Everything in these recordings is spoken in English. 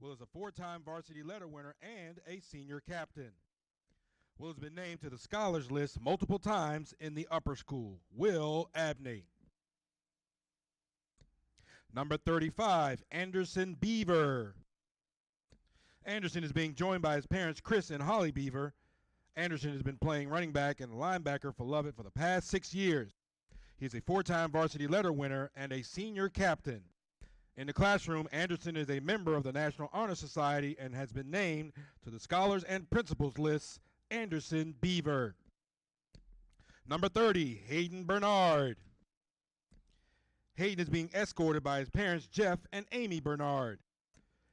Will is a four-time varsity letter winner and a senior captain. Will has been named to the scholars list multiple times in the upper school. Will Abney. Number 35, Anderson Beaver. Anderson is being joined by his parents, Chris and Holly Beaver. Anderson has been playing running back and linebacker for Lovett for the past 6 years. He's a four-time varsity letter winner and a senior captain. In the classroom, Anderson is a member of the National Honor Society and has been named to the scholars and principals list. Anderson Beaver. Number 30, Hayden Bernard. Hayden is being escorted by his parents, Jeff and Amy Bernard.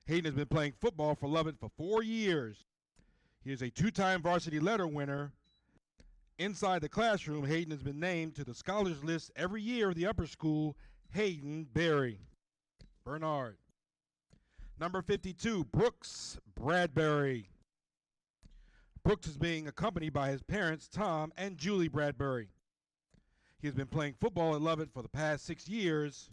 Hayden has been playing football for Lovett for 4 years. He is a two-time varsity letter winner. Inside the classroom, Hayden has been named to the scholars list every year of the upper school. Hayden Bernard. Number 52, Brooks Bradbury. Brooks is being accompanied by his parents, Tom and Julie Bradbury. He has been playing football at Lovett for the past 6 years.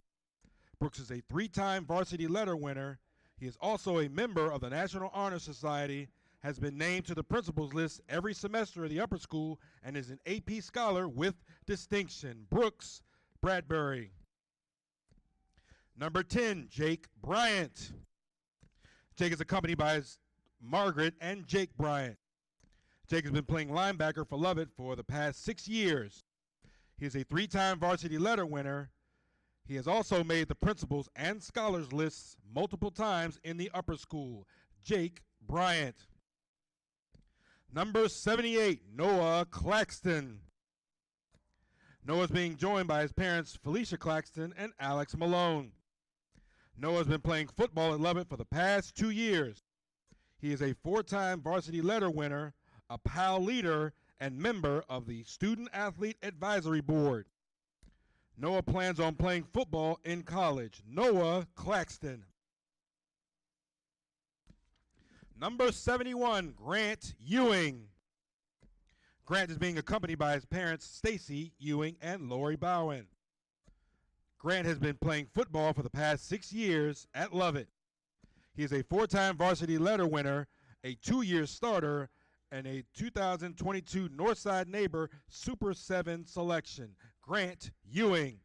Brooks is a three-time varsity letter winner. He is also a member of the National Honor Society, has been named to the principals list every semester of the upper school, and is an AP scholar with distinction. Brooks Bradbury. Number 10, Jake Bryant. Jake is accompanied by his Margaret and Jake Bryant. Jake has been playing linebacker for Lovett for the past 6 years. He is a three-time varsity letter winner. He has also made the principals and scholars lists multiple times in the upper school. Jake Bryant. Number 78, Noah Claxton. Noah's being joined by his parents, Felicia Claxton and Alex Malone. Noah's been playing football at Lovett for the past 2 years. He is a four-time varsity letter winner, a PAL leader, and member of the Student Athlete Advisory Board. Noah plans on playing football in college. Noah Claxton. Number 71, Grant Ewing. Grant is being accompanied by his parents, Stacy Ewing and Lori Bowen. Grant has been playing football for the past 6 years at Lovett. He is a four-time varsity letter winner, a 2-year starter, and a 2022 Northside Neighbor Super 7 selection. Grant Ewing.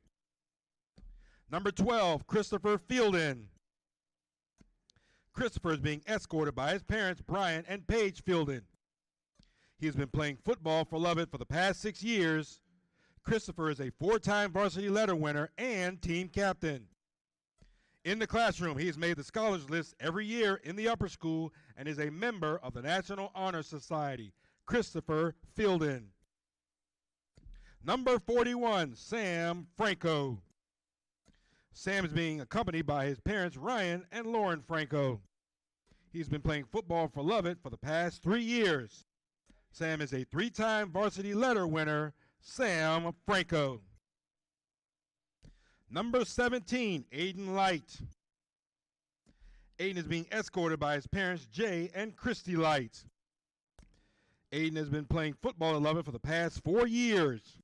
Number 12, Christopher Fielden. Christopher is being escorted by his parents, Brian and Paige Fielden. He has been playing football for Lovett for the past 6 years. Christopher is a four-time varsity letter winner and team captain. In the classroom, he has made the scholars list every year in the upper school and is a member of the National Honor Society. Christopher Fielden. Number 41, Sam Franco. Sam is being accompanied by his parents, Ryan and Lauren Franco. He's been playing football for Lovett for the past 3 years. Sam is a three-time varsity letter winner. Sam Franco. Number 17, Aiden Light. Aiden is being escorted by his parents, Jay and Christy Light. Aiden has been playing football at Lovett for the past 4 years.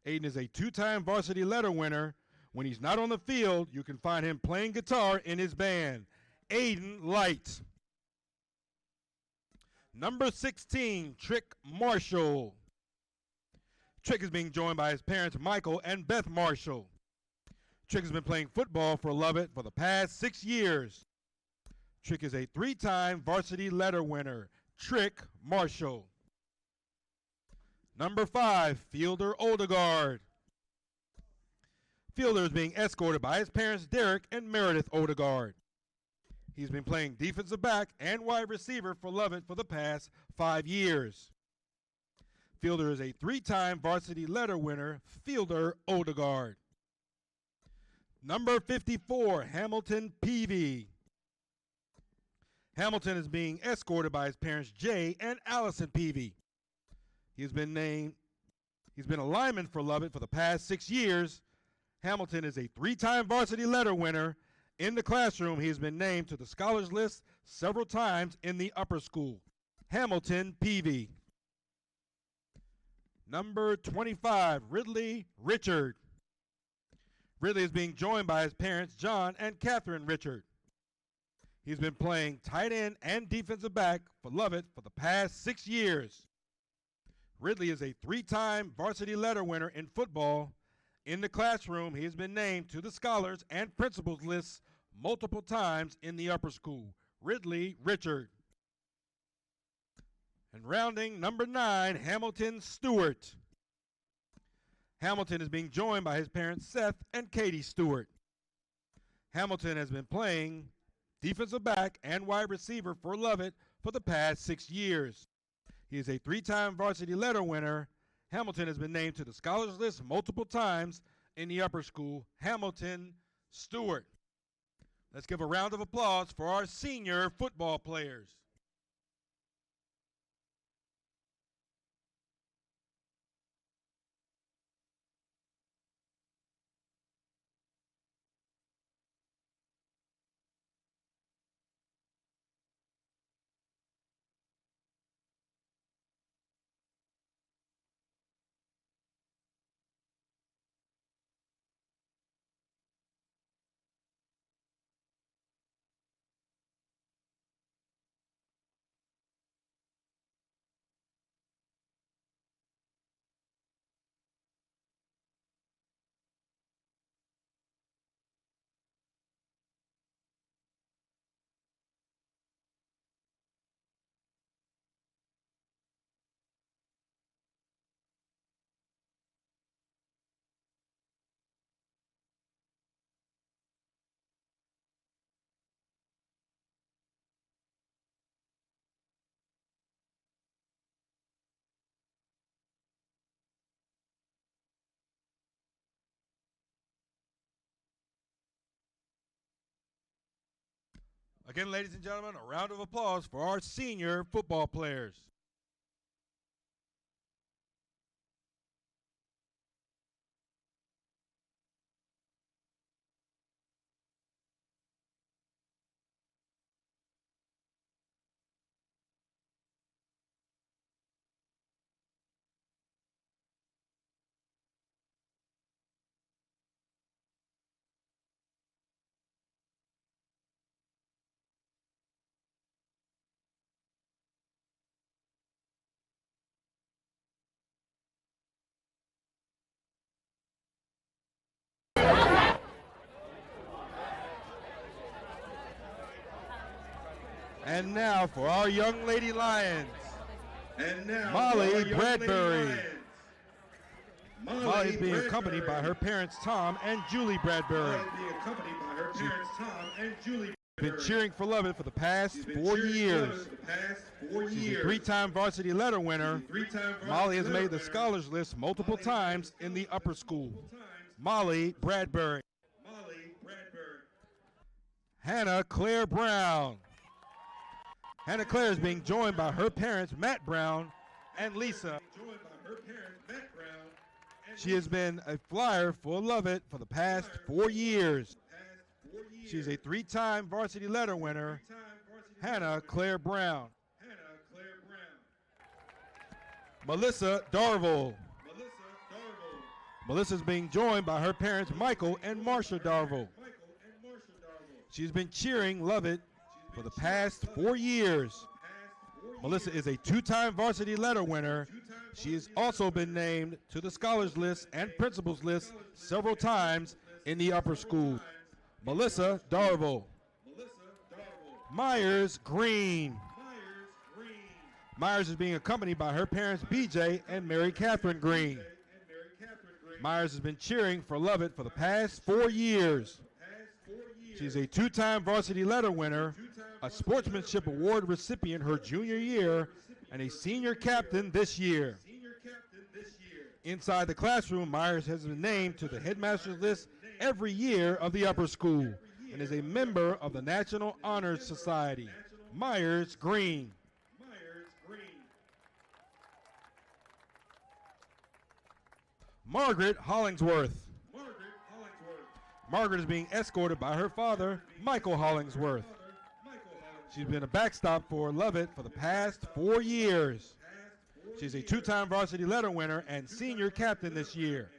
Aiden is a two-time varsity letter winner. When he's not on the field, you can find him playing guitar in his band. Aiden Light. Number 16, Trick Marshall. Trick is being joined by his parents, Michael and Beth Marshall. Trick has been playing football for Lovett for the past 6 years. Trick is a three-time varsity letter winner. Trick Marshall. Number 5, Fielder Odegaard. Fielder is being escorted by his parents, Derek and Meredith Odegaard. He's been playing defensive back and wide receiver for Lovett for the past 5 years. Fielder is a three-time varsity letter winner. Fielder Odegaard. Number 54, Hamilton Peavy. Hamilton is being escorted by his parents, Jay and Allison Peavy. He's been a lineman for Lovett for the past 6 years. Hamilton is a three-time varsity letter winner. In the classroom, he has been named to the scholars list several times in the upper school. Hamilton Peavy. Number 25, Ridley Richard. Ridley is being joined by his parents, John and Catherine Richard. He's been playing tight end and defensive back for Lovett for the past 6 years. Ridley is a 3-time varsity letter winner in football. In the classroom, he has been named to the scholars and principals lists multiple times in the upper school. Ridley Richard. And rounding number 9, Hamilton Stewart. Hamilton is being joined by his parents Seth and Katie Stewart. Hamilton has been playing defensive back and wide receiver for Lovett for the past 6 years. He is a 3-time varsity letter winner. Hamilton has been named to the scholars list multiple times in the upper school. Hamilton Stewart. Let's give a round of applause for our senior football players. Again, ladies and gentlemen, a round of applause for our senior football players. And now for our young lady Lions. And now Molly Bradbury. Molly is being accompanied by her parents Tom and Julie Bradbury. Been cheering for Lovett for the past 4 years. She's a 3-time varsity letter winner. Molly has made the scholars list multiple times in the upper school. Molly Bradbury. Hannah Claire Brown. Hannah Claire is being joined by her parents Matt Brown and Lisa. She has been a flyer for Lovett for the past 4 years. She's a 3-time varsity letter winner, Hannah Claire Brown. Melissa Darville. Melissa is being joined by her parents Michael and Marsha Darville. She's been cheering Lovett for the past 4 years. Melissa is a 2-time varsity letter winner. She has also been named to the scholars list and principals list several times in the upper school. Melissa Darville. Myers Green. Myers is being accompanied by her parents BJ and Mary Catherine Green. Myers has been cheering for Lovett for the past 4 years. She's a 2-time varsity letter winner, a sportsmanship award recipient her junior year, and a senior captain this year. Inside the classroom, Myers has been named to the headmaster's list every year of the upper school and is a member of the National Honor Society. Myers Green. Margaret Hollingsworth. Margaret is being escorted by her father, Michael Hollingsworth. She's been a backstop for Lovett for the past 4 years. She's a 2-time varsity letter winner and senior captain this year.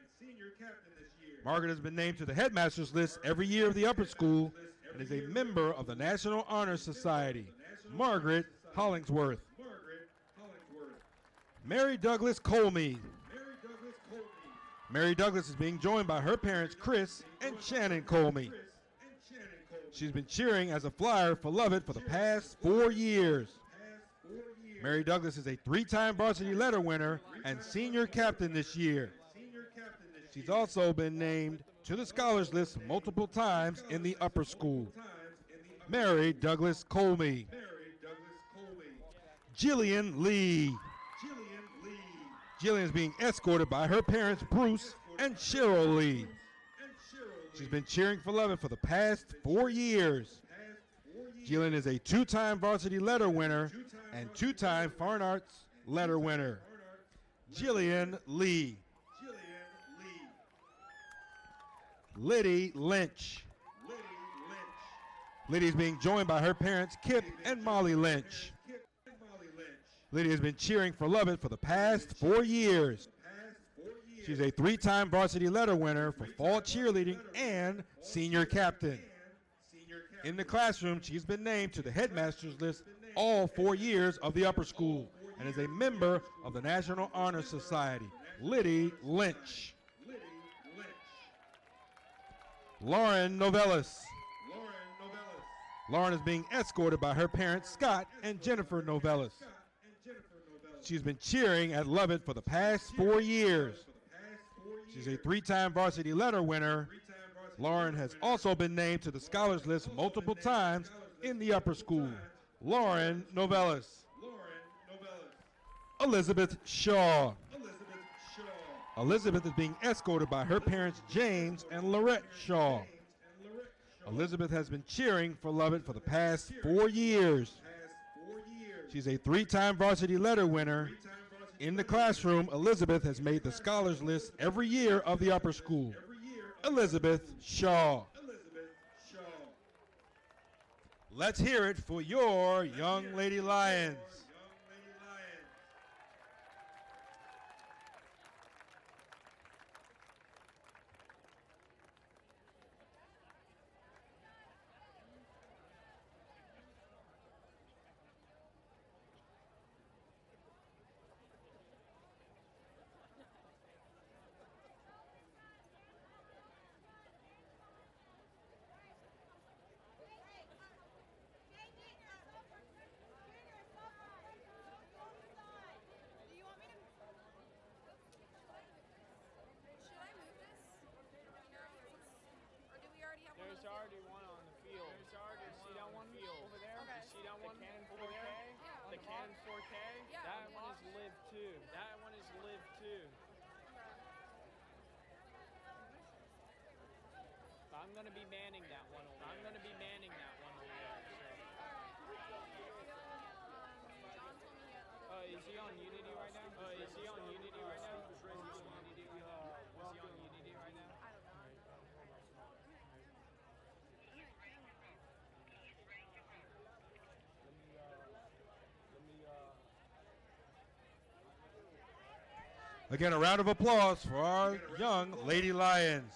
Margaret has been named to the headmaster's list every year of the upper school and is a member of the National Honor Society. Margaret Hollingsworth. Mary Douglas Colmead. Mary Douglas is being joined by her parents, Chris and Shannon Colmead. She's been cheering as a flyer for Lovett for the past 4 years. Mary Douglas is a 3-time varsity letter winner and senior captain this year. She's also been named to the scholars list multiple times in the upper school. Mary Douglas Colmead. Jillian Lee. Jillian is being escorted by her parents, Bruce and Cheryl Lee. She's been cheering for Lovett for the past 4 years. Jillian is a 2-time varsity letter winner and 2-time Fine Arts letter winner. Jillian Lee. Liddy Lynch. Liddy is being joined by her parents, Kip and Molly Lynch. Liddy has been cheering for Lovett for the past 4 years. She's a 3-time varsity letter winner for fall cheerleading and senior captain. In the classroom, she's been named to the headmaster's list all 4 years of the upper school and is a member of the National Honor Society. Liddy Lynch. Lauren Novellis. Lauren is being escorted by her parents, Scott and Jennifer Novellis. She's been cheering at Lovett for the past 4 years. She's a 3-time varsity letter winner. Lauren has also been named to the scholars list multiple times in the upper school. Lauren Novellis. Elizabeth Shaw. Elizabeth is being escorted by her parents, James and Lorette Shaw. Elizabeth has been cheering for Lovett for the past 4 years. She's a 3-time varsity letter winner. In the classroom, Elizabeth has made the scholars list every year of the upper school. Elizabeth Shaw. Let's hear it for your Young Lady Lions. There's already one on the field. There's already one on the field. Over there? Okay. You see that one? The Canon 4K? Yeah. The Canon 4K? Yeah. That one is Live 2. That one is Live 2. So I'm going to be manning that one over there. I'm going to be manning that one over there. So. Is he on Unity right now? Is he on Unity right now? Is he on Unity right now? Again, a round of applause for our Young Lady Lions.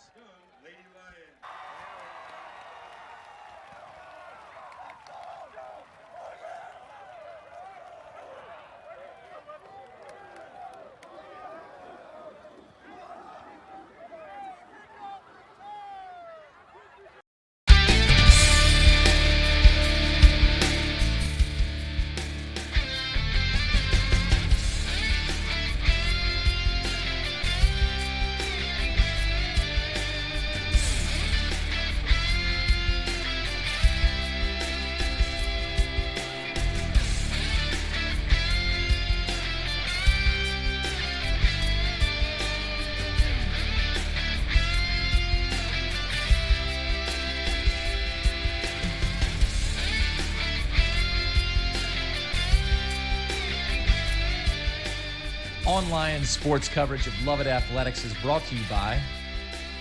Online sports coverage of Lovett Athletics is brought to you by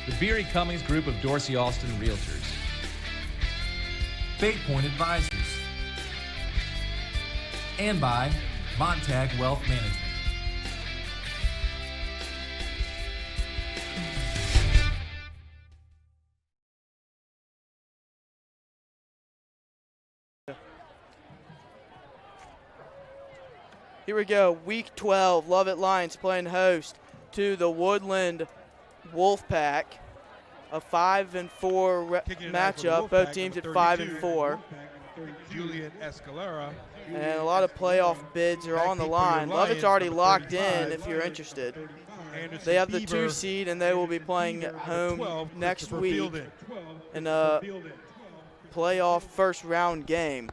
the Beery Cummings Group of Dorsey Austin Realtors, Fate Point Advisors, and by Montag Wealth Management. Here we go, week 12, Lovett Lions playing host to the Woodland Wolfpack. A 5-4 matchup, both teams at 5-4. Julian Escalera. And a lot of playoff bids are on the line. Lovett's already locked in if you're interested. They have the 2 seed and they will be playing at home next week in a playoff first round game.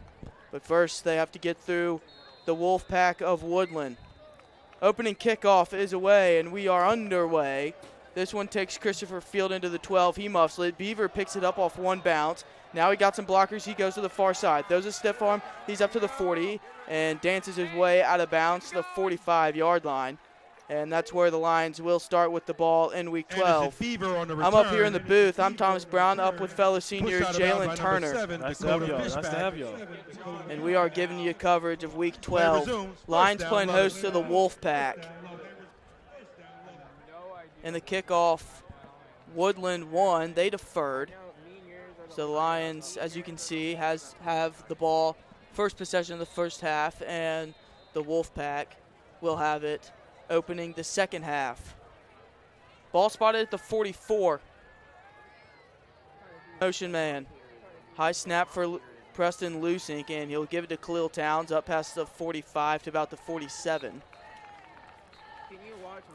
But first they have to get through the Wolfpack of Woodland. Opening kickoff is away and we are underway. This one takes Christopher Field into the 12. He muffs it. Beaver picks it up off one bounce. Now he got some blockers. He goes to the far side. Throws a stiff arm. He's up to the 40 and dances his way out of bounds to the 45-yard line. And that's where the Lions will start with the ball in week 12. I'm up here in the booth. I'm Thomas Brown, up with fellow senior Jalen Turner. Nice to have you. And we are giving you coverage of week 12. Lions playing host to the Wolfpack. And the kickoff, Woodland won. They deferred. So the Lions, as you can see, have the ball first possession of the first half, and the Wolfpack will have it opening the second half. Ball spotted at the 44. Motion man. High snap for Preston Lusink, and he'll give it to Khalil Towns up past the 45 to about the 47.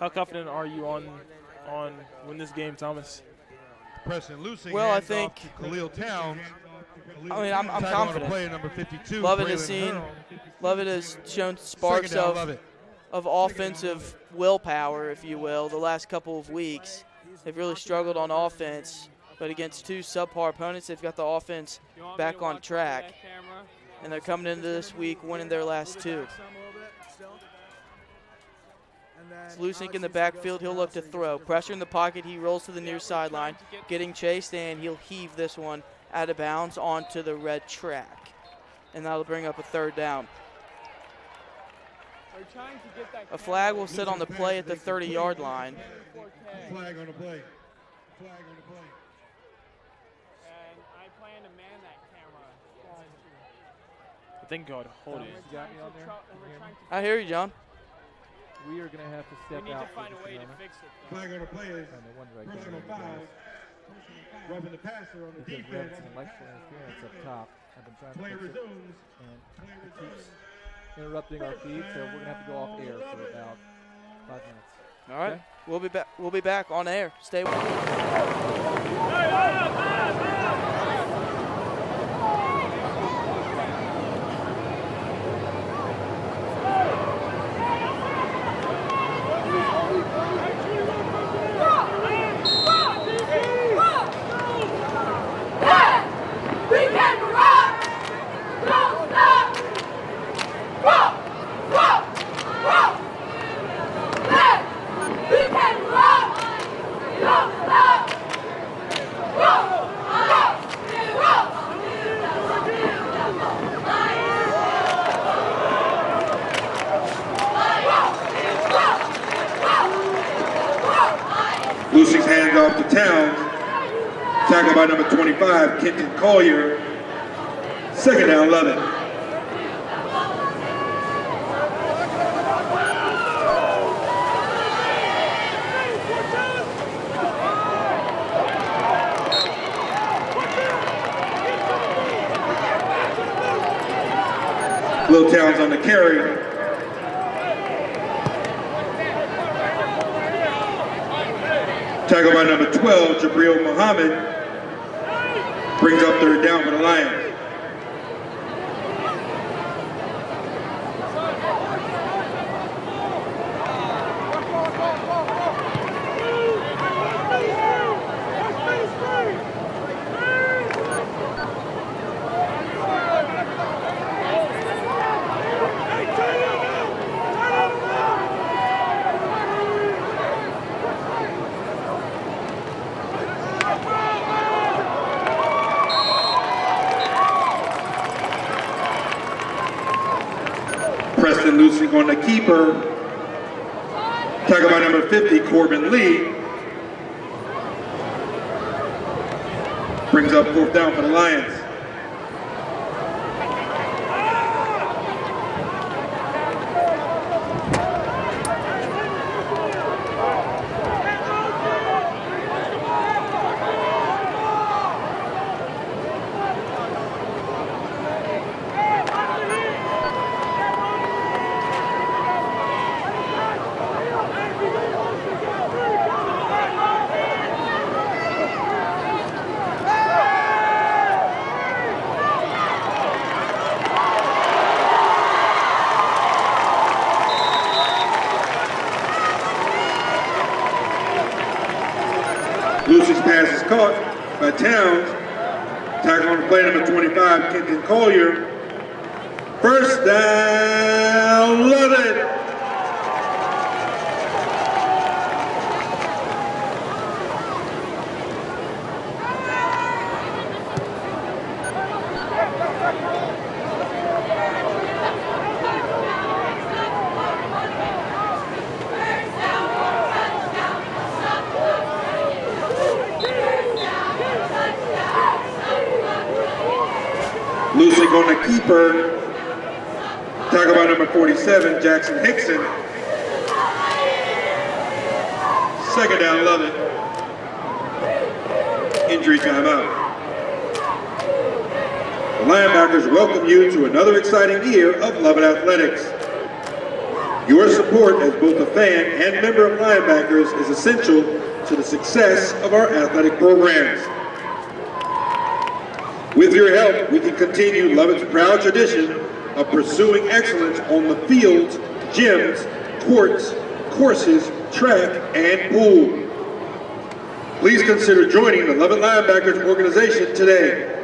How confident are you on win this game, Thomas? Preston Lusink. Well, I think Khalil Towns. I mean, I'm confident. Play number 52, Lovett has shown sparks of offensive willpower, if you will, the last couple of weeks. They've really struggled on offense, but against 2 subpar opponents, they've got the offense back on track. And they're coming into this week winning their last 2. It's Lusink in the backfield. He'll look to throw. Pressure in the pocket. He rolls to the near sideline, getting chased, and he'll heave this one out of bounds onto the red track. And that'll bring up a 3rd down. A flag will sit on the play at the 30-yard line. Flag on the play. And I plan to man that camera. Thank God. Hold it. You got me on there? I hear you, John. We are going to have to step We need out to find for a just way to moment. fix it. Flag on the play is And the ones right personal there, foul. Rubbing the passer on the because we defense. had some electrical interference up top. I've been trying to Play fix it, resumes. and it keeps interrupting our feed, so we're going to have to go off air for about 5 minutes. All right. Okay. We'll be back. We'll be back on air. Stay with us. Lucy's hands off to Towns. Tackle by number 25, Kenton Collier. 2nd down, Lovett. Will Towns on the carry. Tackle by number 12, Jabril Muhammad. Brings up 3rd down for the Lions. Preston Lusink on the keeper. Tackle by number 50, Corbin Lee. Brings up 4th down for the Lions. caught by Towns. Tackle on the play, number 25, Kenton Collier. First down, love it. Lusig on the keeper. Tackle by number 47, Jackson Hickson. Second down, Lovett. Injury timeout. The Linebackers welcome you to another exciting year of Lovett Athletics. Your support as both a fan and member of Linebackers is essential to the success of our athletic programs. With your help, we can continue Lovett's proud tradition of pursuing excellence on the fields, gyms, courts, courses, track, and pool. Please consider joining the Lovett Linebackers organization today.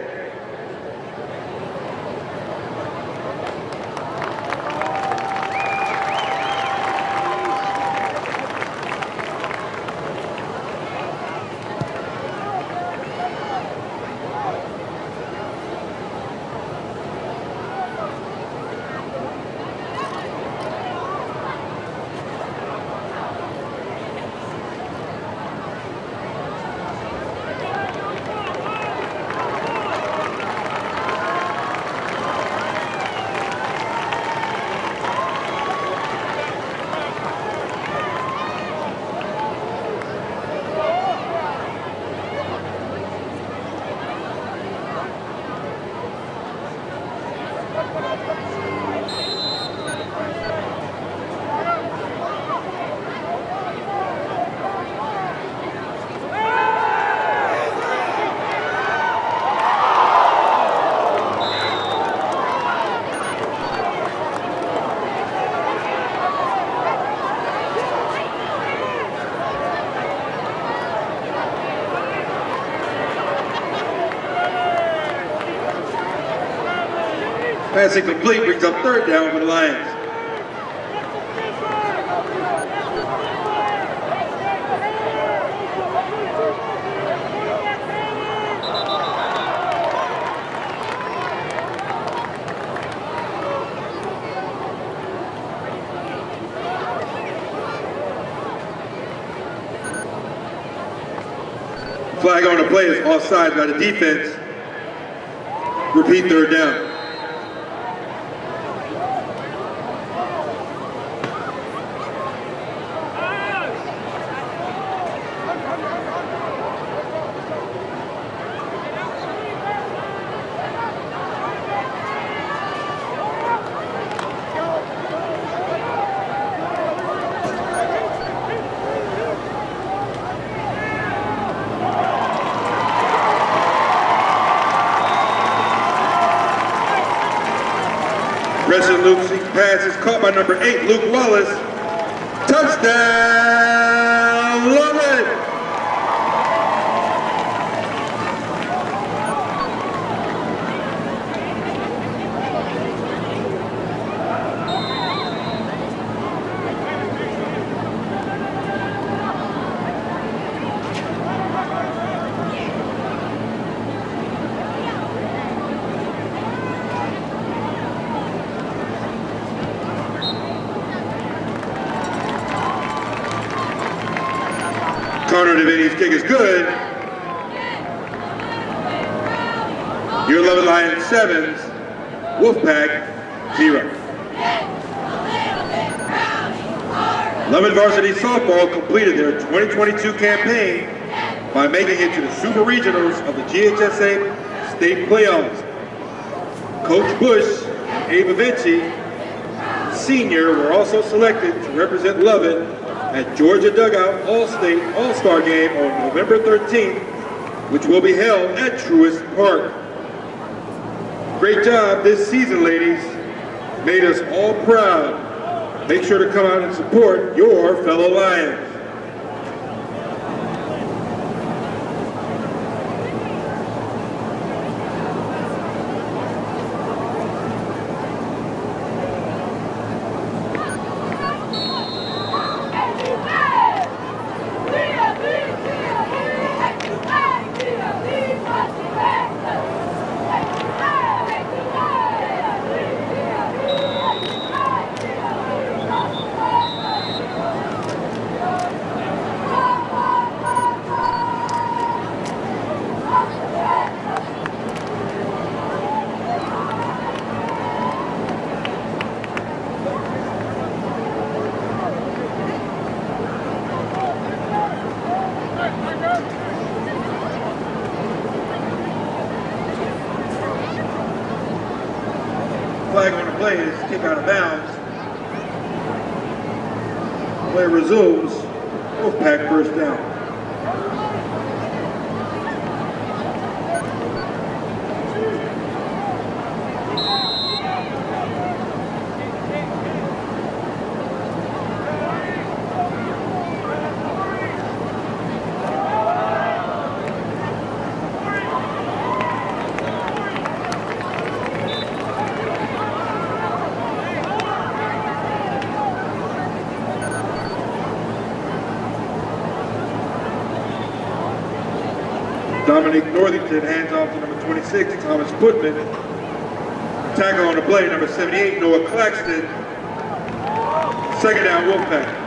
Pass incomplete, brings up third down for the Lions. Flag on the play is offside by the defense. Repeat, third down. Preston Lusig pass is caught by number 8, Luke Wallace. Touchdown, Lovett! Connor DeVinny's kick is good. Your Lovett Lions 7s, Wolfpack 0. Lovett Varsity Softball completed their 2022 campaign by making it to the Super Regionals of the GHSA State Playoffs. Coach Bush and Abe Avinci, Sr. were also selected to represent Lovett at Georgia Dugout All-State All-Star Game on November 13th, which will be held at Truist Park. Great job this season, ladies. Made us all proud. Make sure to come out and support your fellow Lions. flag on the play is kick out of bounds. Play resumes. Wolfpack first down. Dominic Northington hands off to number 26, Thomas Putman. Tackle on the play, number 78, Noah Claxton. Second down, Wolfpack.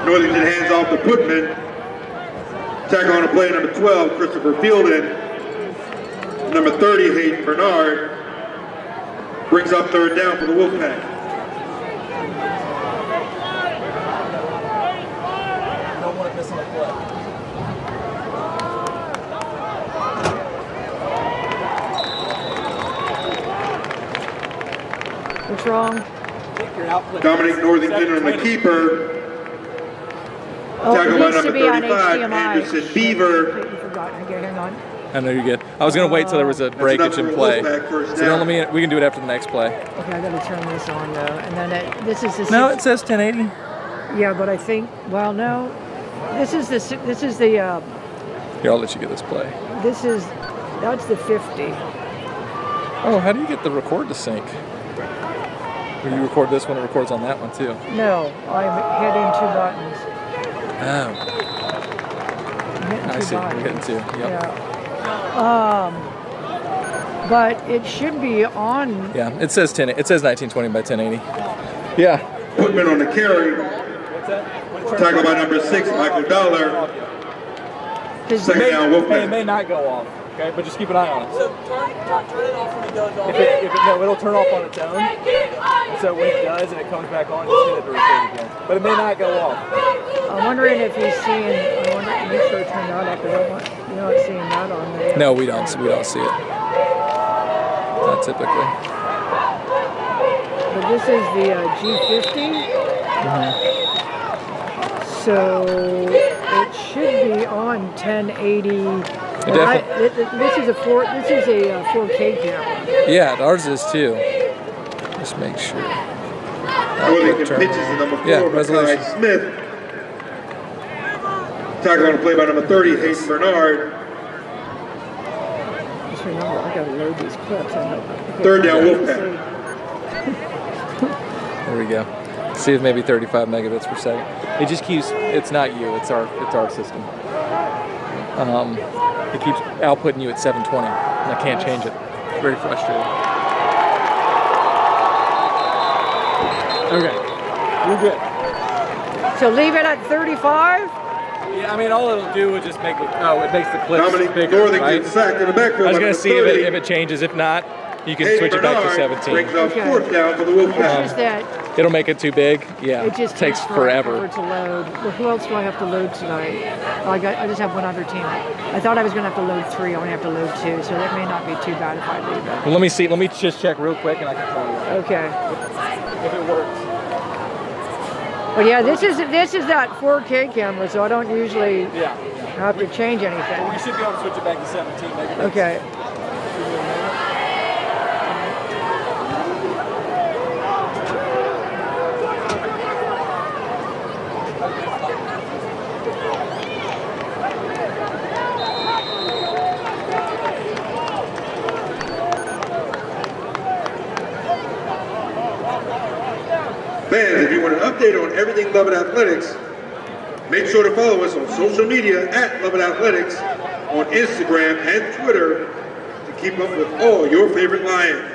Northington hands off to Putman. Tackle on the play, number 12, Christopher Fielding. Number 30, Hayden Bernard. Brings up third down for the Wolfpack. Don't want to miss on a play. What's wrong? Dominic Northington on the keeper. Oh, Tackle it by needs to number be on 35, HDMI. Anderson Beaver. Completely forgotten. Okay, hang on. I know you're good. I was gonna wait till there was a breakage in play. First So down. don't let me. We can do it after the next play. Okay, I gotta turn this on though, and then this is the. No, it says 1080. Yeah, but I think. Well, no. This is the. This is the. Here, I'll let you get this play. This is. That's the 50. Oh, how do you get the record to sync? When you record this one, it records on that one too. No, I'm hitting two buttons. Oh, I'm hitting I two see. buttons. We're hitting two. Yep. Yeah. But it should be on. Yeah, it says 10. It says 1920 by 1080. Yeah. Putman on the carry. Tackle by number 6, Michael Dollar. Second down, It Wolfpack. may not go off, okay? But just keep an eye on it. So turn it off when it goes off. No, it'll turn off on its own. And so when it does and it comes back on, just hit it to record again. But it may not go off. I'm wondering if he's seeing. I want to make sure to turn that up. You're not seeing that on there. No, we don't. We don't see it. Not typically. But this is the G50. So it should be on 1080. This is a 4K camera. Yeah, ours is too. Just make sure. Northington pitches to number 4, Yeah, Mackay resolution. Smith. Tackle on the play by number 30, Hayden Bernard. Just remember, I gotta load these clips. I know. Okay. Third down, Wolfpack. There we go. See if maybe 35 megabits per second. It just keeps. It's not you. It's our system. It keeps outputting you at 720, and I can't change it. Very frustrating. Okay, you're good. So leave it at 35. Yeah, I mean, all it'll do is just make it. Oh, it makes the clips Dominic bigger, Northington right? sacked in the backfield. I was by gonna number see 30. if it changes. If not, you can Hayden switch it back to Bernard 17. brings up Okay. fourth down for the It's Wolfpack. just that It'll make it too big. Yeah, it just takes forever. to load. Well, who else do I have to load tonight? I just have one other team. I thought I was gonna have to load 3. I only have to load 2, so that may not be too bad if I leave it. Well, let me see. Let me just check real quick, and I can tell you Okay. if it works. But yeah, this is that 4K camera, so I don't usually Yeah. have to change anything. You should be able to switch it back to 17 megabits. Okay. Fans, if you want an update on everything Lovett Athletics, make sure to follow us on social media at Lovett Athletics on Instagram and Twitter to keep up with all your favorite Lions.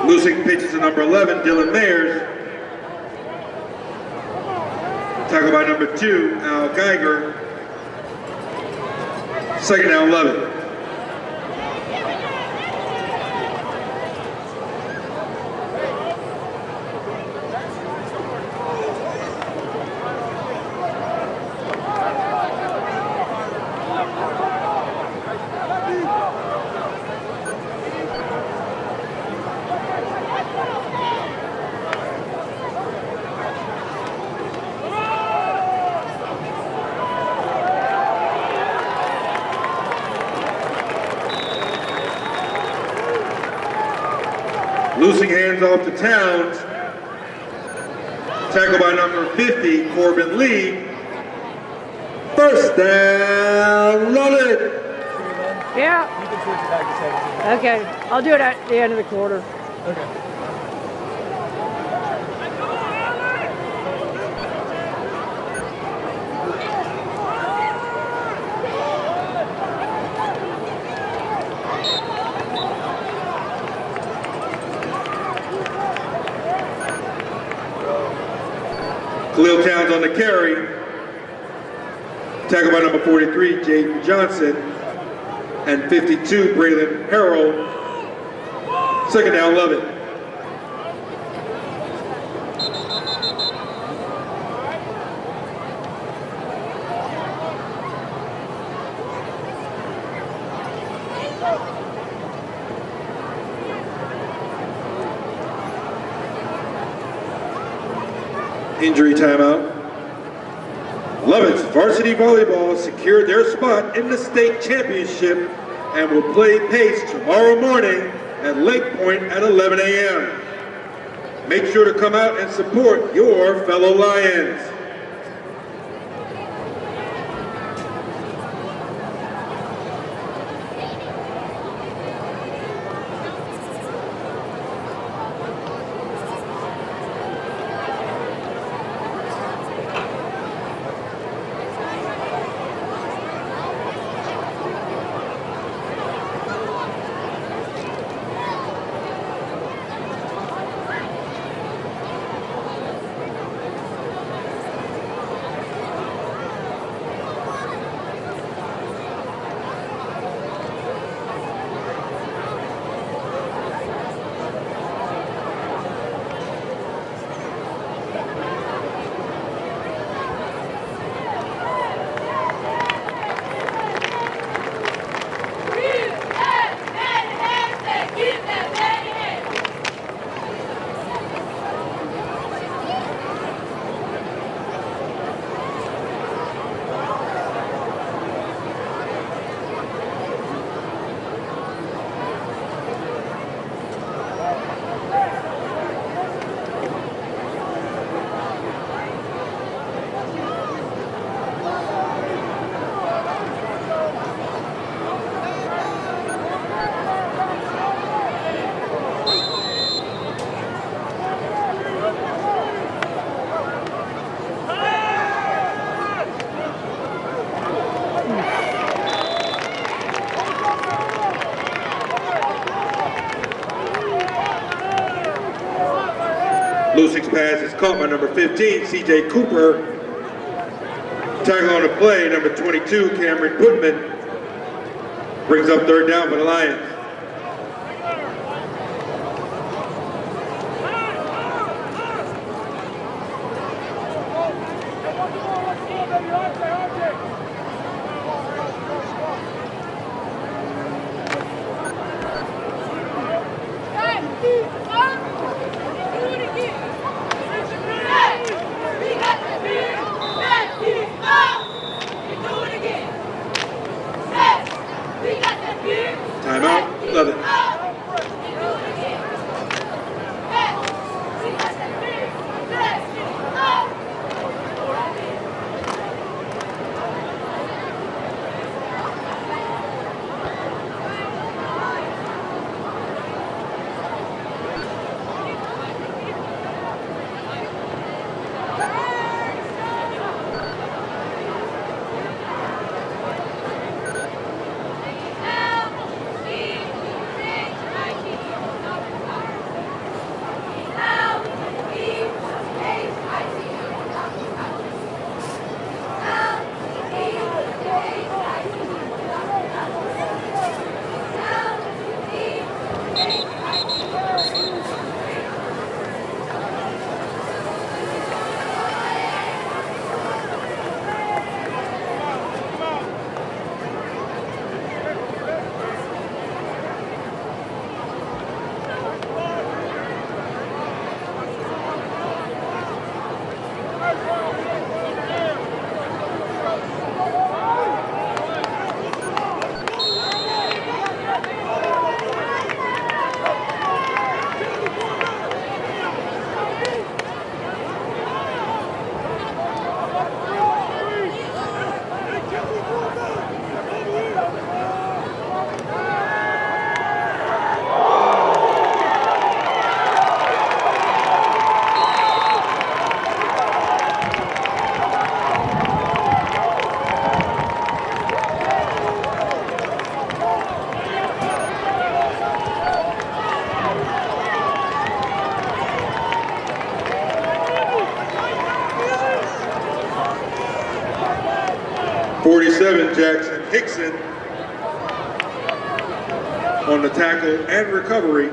Losing pitches to number 11, Dylan Mayers. Tackle by number 2, Al Geiger. Second down, 11. Loosing hands off to Towns. Tackle by number 50, Corbin Lee. First down, love it. Yeah. You can switch it back to 17. Okay. I'll do it at the end of the quarter. Okay. Khalil Towns on the carry. Tackle by number 43, Jaden Johnson. And 52, Braylon Harrell. Second down, love it. Injury timeout. Lovett's varsity volleyball secured their spot in the state championship and will play Pace tomorrow morning at Lake Point at 11 a.m. Make sure to come out and support your fellow Lions. Losing pass is caught by number 15, C.J. Cooper. Tackle on the play, number 22, Cameron Putman. Brings up third down for the Lions. Timeout, love it. 47, Jackson Hickson on the tackle and recovery.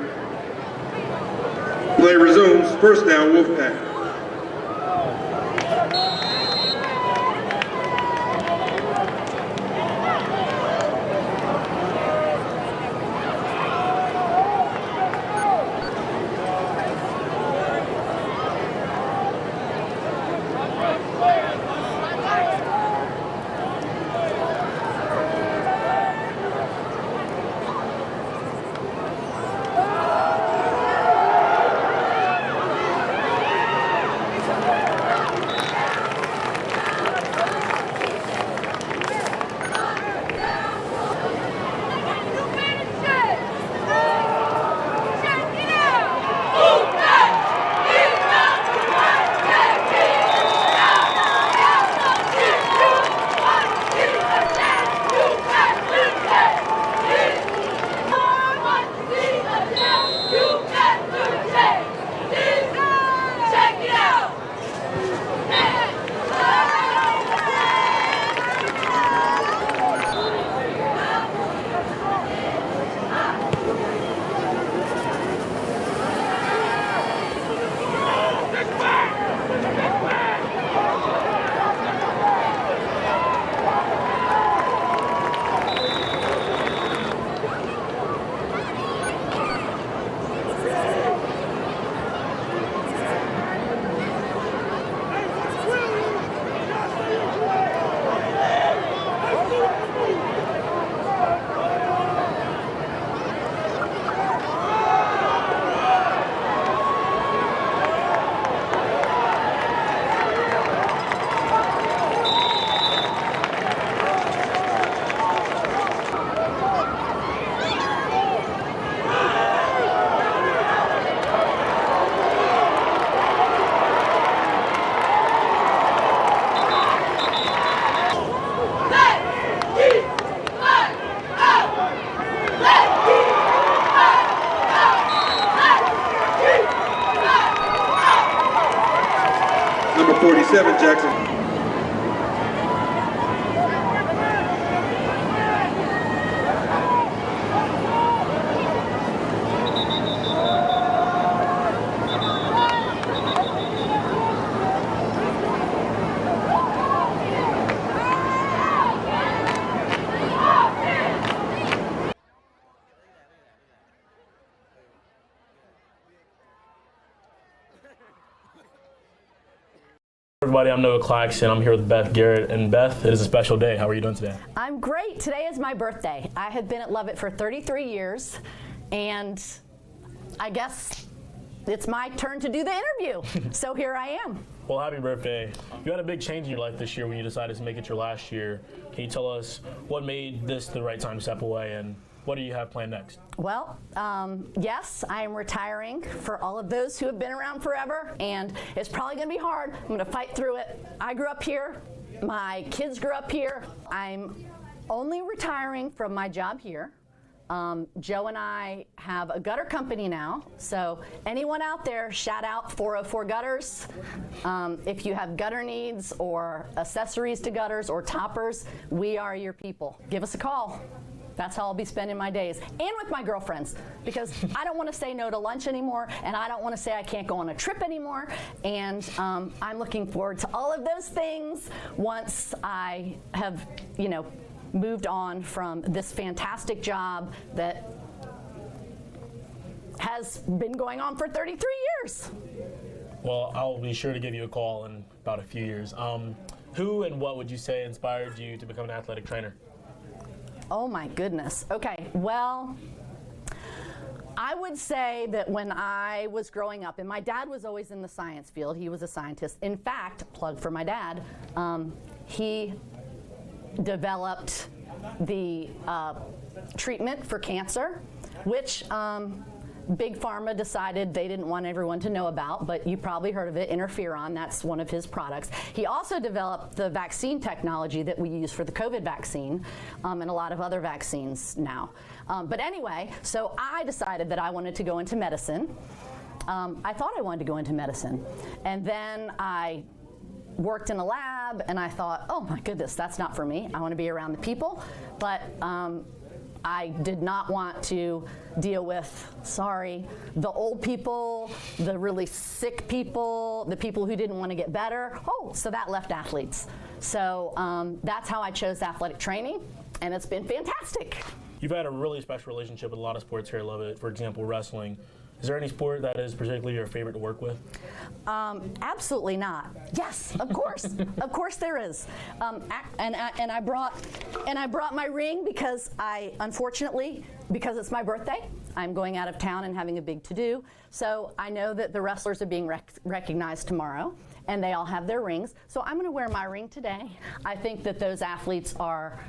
Play resumes, first down, Wolfpack. Number 47, Jackson. Everybody, I'm Noah Claxton. I'm here with Beth Garrett. And Beth, it is a special day. How are you doing today? I'm great. Today is my birthday. I have been at Lovett for 33 years, and I guess it's my turn to do the interview. So here I am. Well, happy birthday. You had a big change in your life this year when you decided to make it your last year. Can you tell us what made this the right time to step away, and what do you have planned next? Well, yes, I am retiring for all of those who have been around forever, and it's probably going to be hard. I'm going to fight through it. I grew up here. My kids grew up here. I'm only retiring from my job here. Joe and I have a gutter company now, so anyone out there, shout out 404 Gutters. If you have gutter needs or accessories to gutters or toppers, we are your people. Give us a call. That's how I'll be spending my days, and with my girlfriends, because I don't want to say no to lunch anymore, and I don't want to say I can't go on a trip anymore, and I'm looking forward to all of those things once I have, moved on from this fantastic job that has been going on for 33 years. Well, I'll be sure to give you a call in about a few years. Who and what would you say inspired you to become an athletic trainer? Oh my goodness. Okay, well, I would say that when I was growing up, and my dad was always in the science field, he was a scientist. In fact, plug for my dad, he developed the treatment for cancer, which Big Pharma decided they didn't want everyone to know about, but you probably heard of it, interferon. That's one of his products. He also developed the vaccine technology that we use for the COVID vaccine and a lot of other vaccines now. But anyway, so I decided that I wanted to go into medicine. I thought I wanted to go into medicine. And then I worked in a lab, and I thought, oh my goodness, that's not for me. I want to be around the people. But I did not want to deal with, the old people, the really sick people, the people who didn't want to get better. So that left athletes. So that's how I chose athletic training, and it's been fantastic. You've had a really special relationship with a lot of sports here. I love it. For example, wrestling. Is there any sport that is particularly your favorite to work with? Absolutely not. Yes, of course. Of course there is. And I brought my ring because unfortunately, because it's my birthday, I'm going out of town and having a big to-do. So I know that the wrestlers are being recognized tomorrow, and they all have their rings. So I'm going to wear my ring today. I think that those athletes are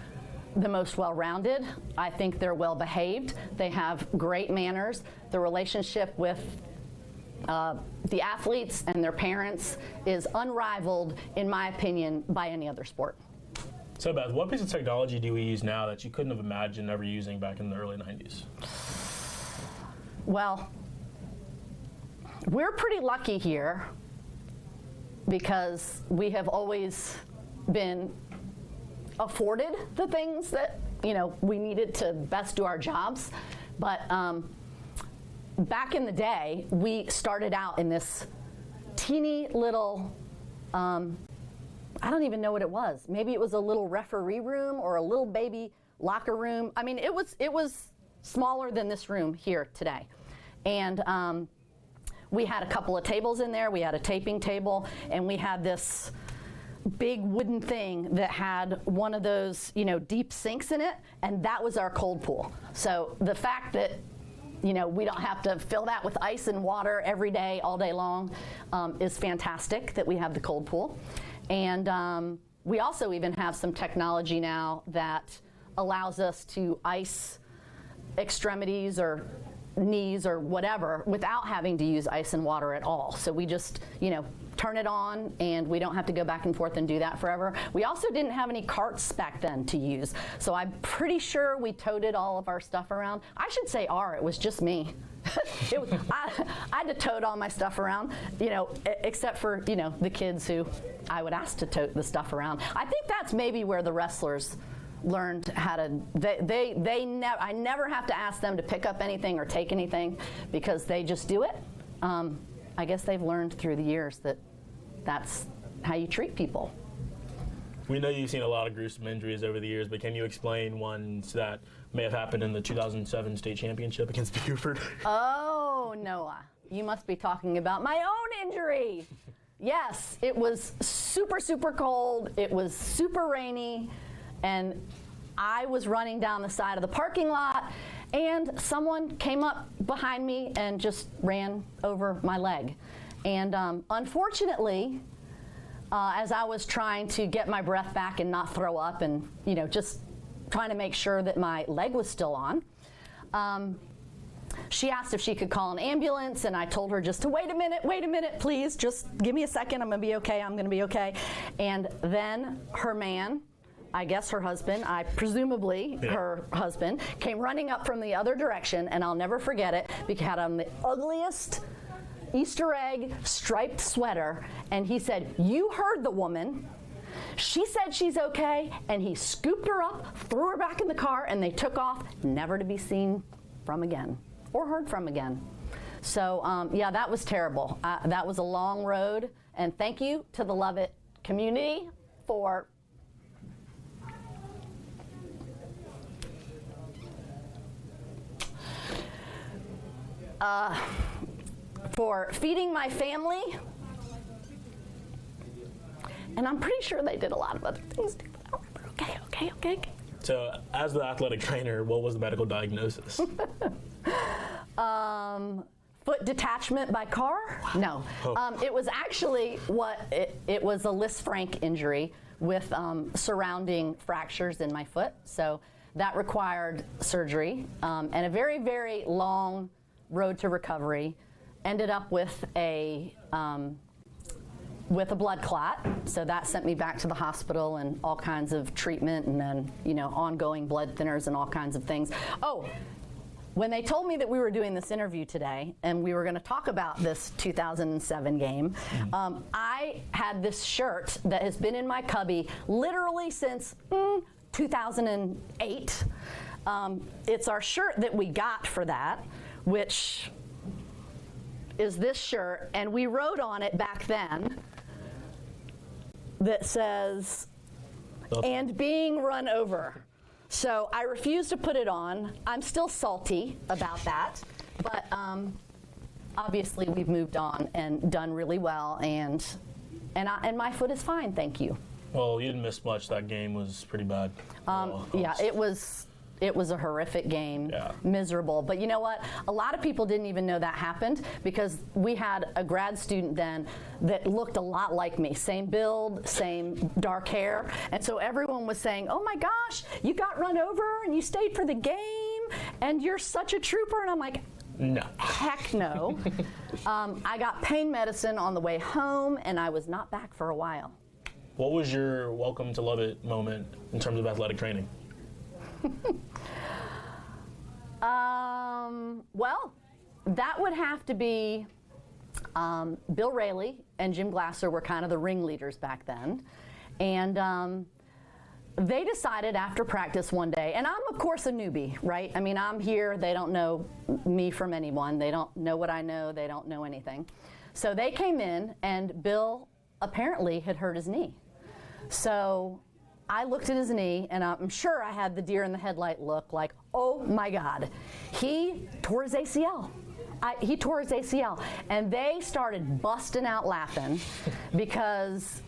the most well-rounded. I think they're well-behaved. They have great manners. The relationship with the athletes and their parents is unrivaled, in my opinion, by any other sport. So Beth, what piece of technology do we use now that you couldn't have imagined ever using back in the early 90s? Well, we're pretty lucky here because we have always been afforded the things that we needed to best do our jobs. But back in the day, we started out in this teeny little, I don't even know what it was. Maybe it was a little referee room or a little baby locker room. I mean, it was smaller than this room here today. And we had a couple of tables in there. We had a taping table, and we had this big wooden thing that had one of those, deep sinks in it, and that was our cold pool. So the fact that, we don't have to fill that with ice and water every day, all day long, is fantastic that we have the cold pool. And we also even have some technology now that allows us to ice extremities or knees or whatever without having to use ice and water at all. So we just, turn it on, and we don't have to go back and forth and do that forever. We also didn't have any carts back then to use, so I'm pretty sure we toted all of our stuff around. I should say it was just me. I had to tote all my stuff around, except for, the kids who I would ask to tote the stuff around. I think that's maybe where the wrestlers learned how to, I never have to ask them to pick up anything or take anything because they just do it. I guess they've learned through the years that that's how you treat people. We know you've seen a lot of gruesome injuries over the years, but can you explain ones that may have happened in the 2007 state championship against Buford? Oh, Noah, you must be talking about my own injury. Yes, it was super, super cold. It was super rainy, and I was running down the side of the parking lot, and someone came up behind me and just ran over my leg. And unfortunately, as I was trying to get my breath back and not throw up and, just trying to make sure that my leg was still on, she asked if she could call an ambulance, and I told her just to wait a minute, please, just give me a second, I'm gonna be okay. And then her man, I guess her husband, presumably her husband, came running up from the other direction, and I'll never forget it, because he had on the ugliest Easter egg striped sweater, and he said, "You heard the woman. She said she's okay," and he scooped her up, threw her back in the car, and they took off, never to be seen from again, or heard from again. So, yeah, that was terrible. That was a long road, and thank you to the Lovett community for feeding my family, and I'm pretty sure they did a lot of other things too. Okay. So, as the athletic trainer, what was the medical diagnosis? Foot detachment by car? No. It was actually it was a Lisfranc injury with surrounding fractures in my foot. So that required surgery and a very, very long road to recovery. Ended up with a blood clot, so that sent me back to the hospital and all kinds of treatment, and then ongoing blood thinners and all kinds of things. Oh, when they told me that we were doing this interview today and we were going to talk about this 2007 game, I had this shirt that has been in my cubby literally since 2008. It's our shirt that we got for that, which is this shirt, and we wrote on it back then that says, "and being run over." So I refuse to put it on. I'm still salty about that, but obviously we've moved on and done really well, and my foot is fine, thank you. Well, you didn't miss much. That game was pretty bad. Yeah, it was a horrific game, miserable. But you know what? A lot of people didn't even know that happened because we had a grad student then that looked a lot like me. Same build, same dark hair. And so everyone was saying, "Oh my gosh, you got run over and you stayed for the game and you're such a trooper." And I'm like, no. Heck no. I got pain medicine on the way home and I was not back for a while. What was your welcome to Lovett moment in terms of athletic training? Well, that would have to be Bill Raley and Jim Glasser were kind of the ringleaders back then. And they decided after practice one day, and I'm of course a newbie, right? I mean, I'm here, they don't know me from anyone. They don't know what I know, they don't know anything. So they came in and Bill apparently had hurt his knee. So I looked at his knee, and I'm sure I had the deer in the headlight look like, oh my God, he tore his ACL. He tore his ACL. And they started busting out laughing because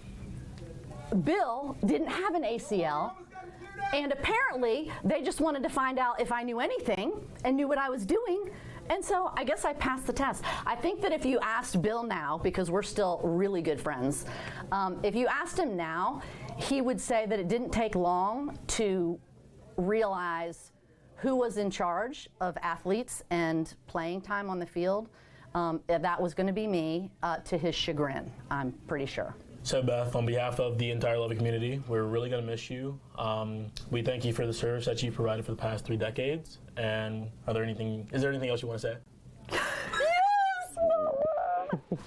Bill didn't have an ACL, and apparently they just wanted to find out if I knew anything and knew what I was doing. And so I guess I passed the test. I think that if you asked Bill now, because we're still really good friends, if you asked him now, he would say that it didn't take long to realize who was in charge of athletes and playing time on the field. That was going to be me, to his chagrin, I'm pretty sure. So Beth, on behalf of the entire Lovett community, we're really going to miss you. We thank you for the service that you've provided for the past 3 decades. And is there anything else you want to say? Yes!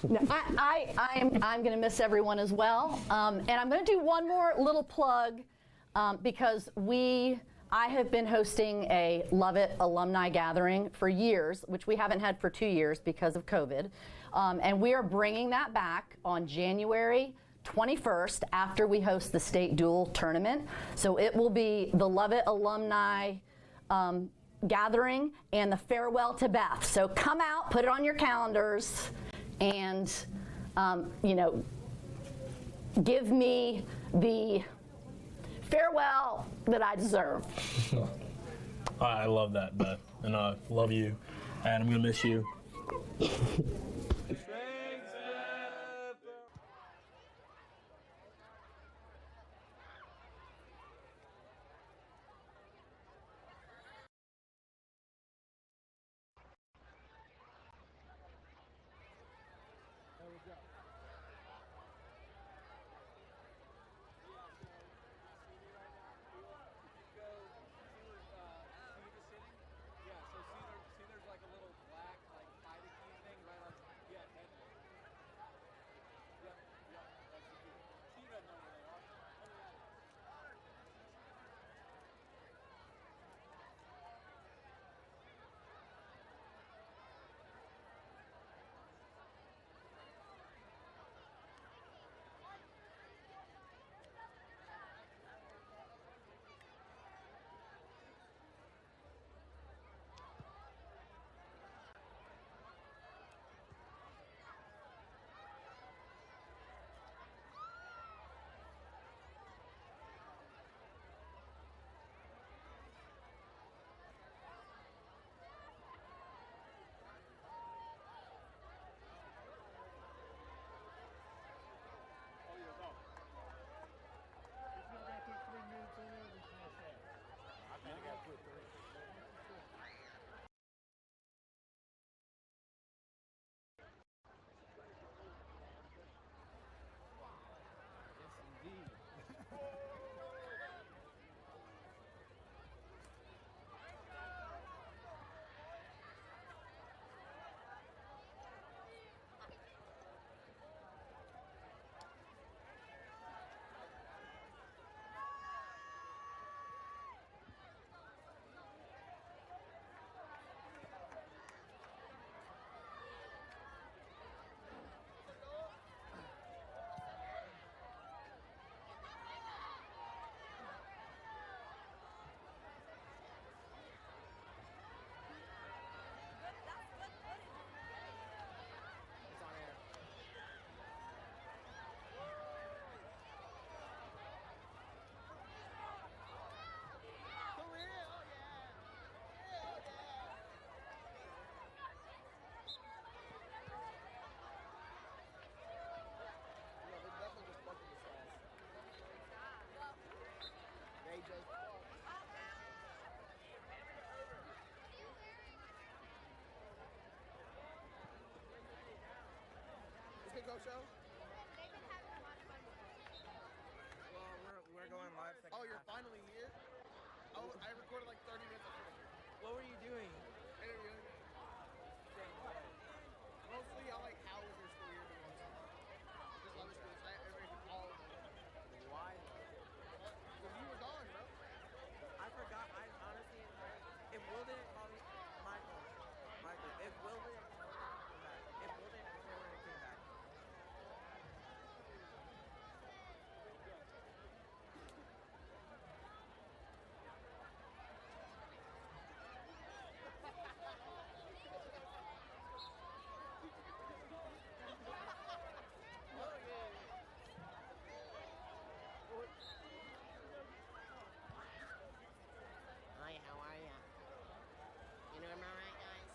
No, I'm going to miss everyone as well. And I'm going to do one more little plug because I have been hosting a Lovett alumni gathering for years, which we haven't had for 2 years because of COVID. And we are bringing that back on January 21st after we host the state dual tournament. So it will be the Lovett alumni gathering and the farewell to Beth. So come out, put it on your calendars, and give me the farewell that I deserve. I love that, Beth, and I love you, and I'm gonna miss you. There's like a little black, like, Heidecke thing right on show? Well, we're going live. Oh, you're finally here? Oh, I recorded like 30 minutes of footage. What were you doing? Interviewing. Mostly, I like how was your school year going? Just love the school. All of them. Why? Because you were gone, bro. I forgot. I honestly, if Will didn't call me, Michael, if Will didn't call me, if Will didn't call me, I came back. Hi, how are ya? You know I'm alright, guys?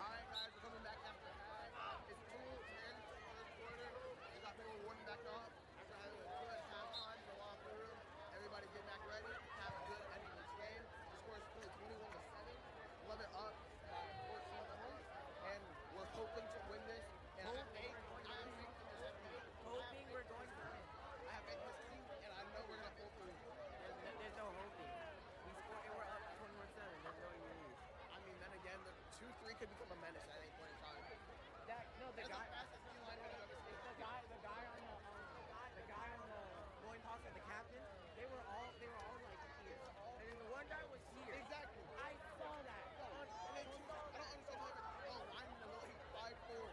Alright, guys, we're coming back after half. It's 2:10 first quarter. We got people warming back up. After having a good halftime in the locker room, everybody get back ready. Have a good ending of this game. The score is still 21-7. Love it up by 14 points. And we're hoping to win this. And I have faith in this team. Hoping we're going to win. I have faith in this team, and I know we're going to pull through. There's no hoping. We scored and we're up 21-7. There's no way we lose. I mean, then again, the 2-3 could become a menace at any point in time. The guy on the going toss at the captain, they were all like here. And then the one guy was here. Exactly. I saw that. I don't understand how I'm the little 5'4".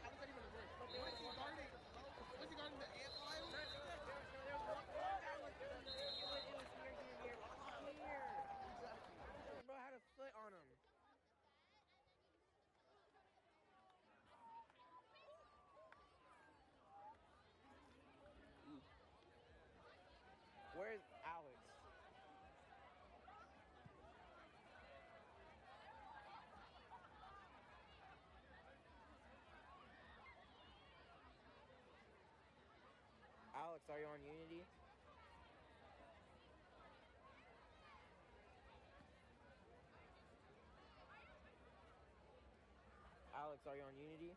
How does that even work? Was he guarding the ant pile? No, there was one guy was here. Exactly. Bro had a foot on him. Where's Alex? Alex, are you on Unity? Alex, are you on Unity?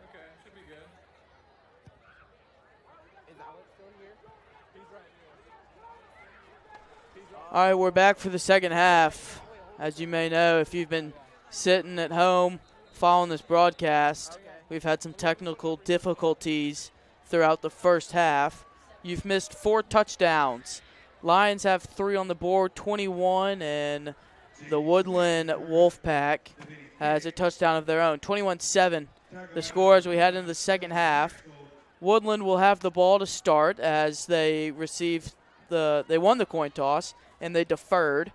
Okay, should be good. Is Alex still here? He's right here. All right, we're back for the second half. As you may know, if you've been sitting at home following this broadcast, we've had some technical difficulties throughout the first half. You've missed 4 touchdowns. Lions have 3 on the board, 21, and the Woodland Wolfpack has a touchdown of their own, 21-7. The score as we head into the second half. Woodland will have the ball to start as they won the coin toss and they deferred,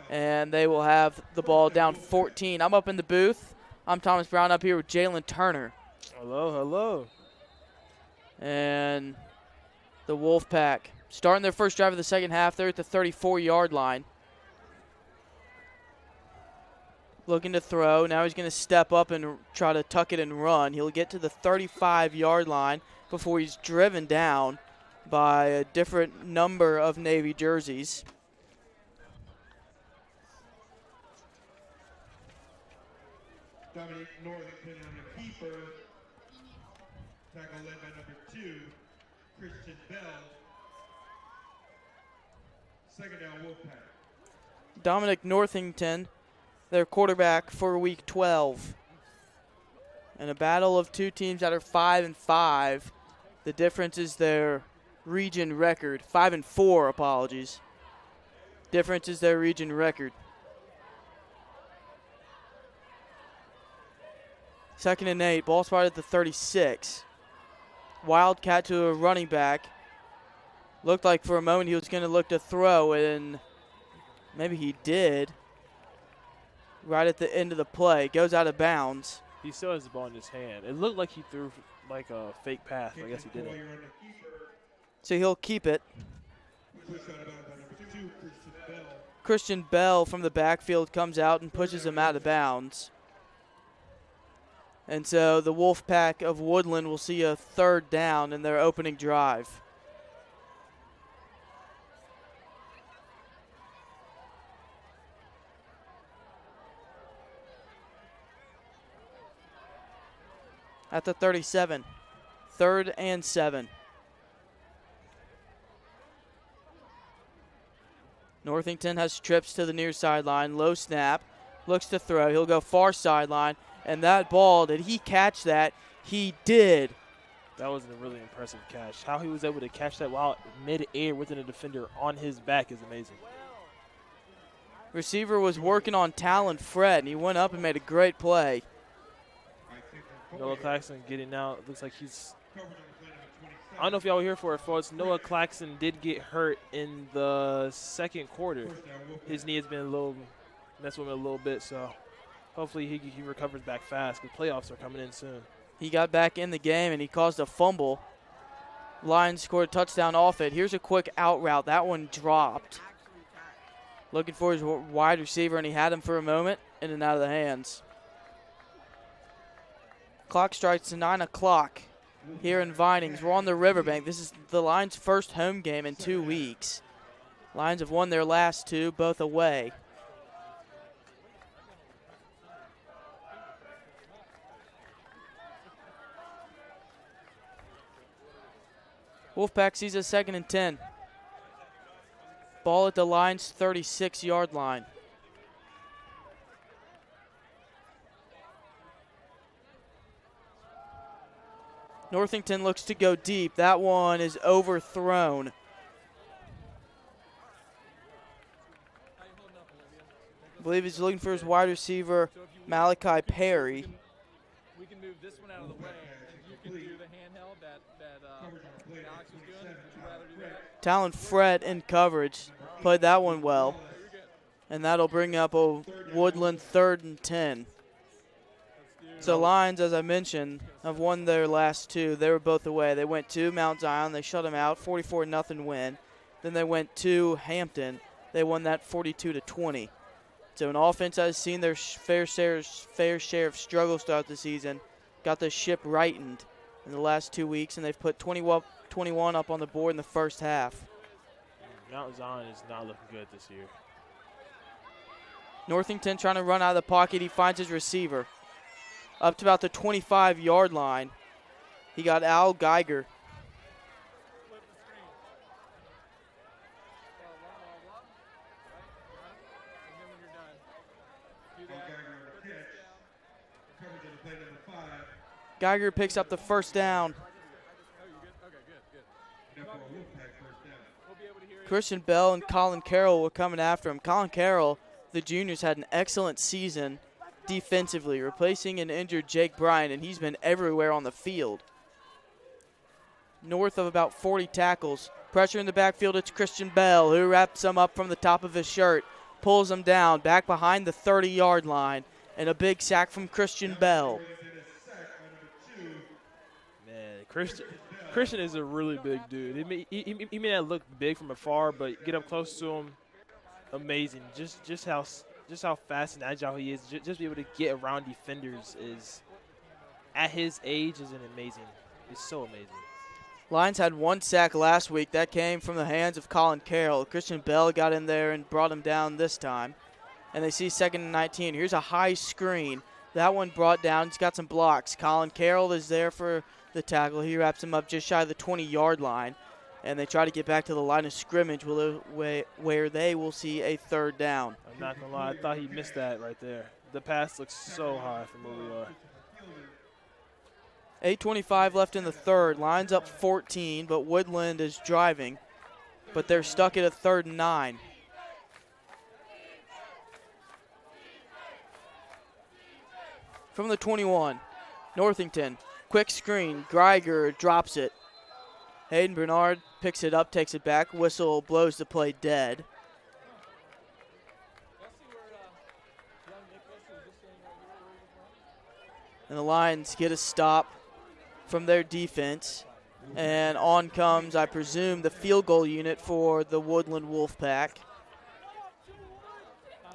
and they will have the ball down 14. I'm up in the booth. I'm Thomas Brown up here with Jalen Turner. Hello, hello. And the Wolfpack starting their first drive of the second half. They're at the 34-yard line. Looking to throw. Now he's going to step up and try to tuck it and run. He'll get to the 35-yard line before he's driven down by a different number of Navy jerseys. Dominic Northington on the keeper. Tackle led by number 2, Christian Bell. Second down, Wolfpack. Dominic Northington, their quarterback for week 12. And a battle of two teams that are 5-5. The difference is their region record. 5-4, apologies. Difference is their region record. Second and 8, ball spotted at the 36. Wildcat to a running back. Looked like for a moment he was going to look to throw, and maybe he did. Right at the end of the play, goes out of bounds. He still has the ball in his hand. It looked like he threw like a fake pass, but I guess he didn't. So he'll keep it. Christian Bell from the backfield comes out and pushes him out of bounds. And so the Wolfpack of Woodland will see a third down in their opening drive. At the 37, 3rd and 7. Northington has trips to the near sideline, low snap, looks to throw. He'll go far sideline, and that ball, did he catch that? He did. That was a really impressive catch. How he was able to catch that while mid-air within a defender on his back is amazing. Receiver was working on Talon Fred, and he went up and made a great play. Noah Claxton getting out. It looks like he's – I don't know if y'all were here for it, folks. Noah Claxton did get hurt in the second quarter. His knee has been a little – messed with him a little bit, so hopefully he recovers back fast because playoffs are coming in soon. He got back in the game, and he caused a fumble. Lions scored a touchdown off it. Here's a quick out route. That one dropped. Looking for his wide receiver, and he had him for a moment, in and out of the hands. Clock strikes to 9 o'clock here in Vinings. We're on the riverbank. This is the Lions' first home game in 2 weeks. Lions have won their last two, both away. Wolfpack sees a 2nd and 10. Ball at the Lions' 36-yard line. Northington looks to go deep. That one is overthrown. I believe he's looking for his wide receiver, Malachi Perry. We can move this one out of the way. You can do the handheld that Alex was doing. Would you rather do that? Talon Fred in coverage. Played that one well. And that'll bring up a Woodland 3rd and 10. So Lions, as I mentioned, have won their last two. They were both away. They went to Mount Zion. They shut them out, 44-0 win. Then they went to Hampton. They won that 42-20. So an offense that has seen their fair share of struggles throughout the season, got the ship rightened in the last 2 weeks, and they've put 21 up on the board in the first half. Mount Zion is not looking good this year. Northington trying to run out of the pocket. He finds his receiver. Up to about the 25-yard line. He got Al Geiger. Geiger picks up the first down. Christian Bell and Colin Carroll were coming after him. Colin Carroll, the juniors, had an excellent season defensively, replacing an injured Jake Bryan, and he's been everywhere on the field. North of about 40 tackles. Pressure in the backfield, it's Christian Bell, who wraps him up from the top of his shirt, pulls him down, back behind the 30-yard line, and a big sack from Christian Bell. Man, Christian is a really big dude. He may not look big from afar, but get up close to him, amazing. Just how fast and agile he is. Just be able to get around defenders is, at his age, is amazing. It's so amazing. Lions had 1 sack last week. That came from the hands of Colin Carroll. Christian Bell got in there and brought him down this time. And they see 2nd and 19. Here's a high screen. That one brought down. He's got some blocks. Colin Carroll is there for the tackle. He wraps him up just shy of the 20-yard line. And they try to get back to the line of scrimmage where they will see a 3rd down. I'm not going to lie. I thought he missed that right there. The pass looks so high from where we are. 8:25 left in the 3rd. Lions up 14, but Woodland is driving. But they're stuck at a 3rd and 9. From the 21, Northington, quick screen. Greiger drops it. Hayden Bernard picks it up, takes it back. Whistle blows the play dead. And the Lions get a stop from their defense. And on comes, I presume, the field goal unit for the Woodland Wolfpack.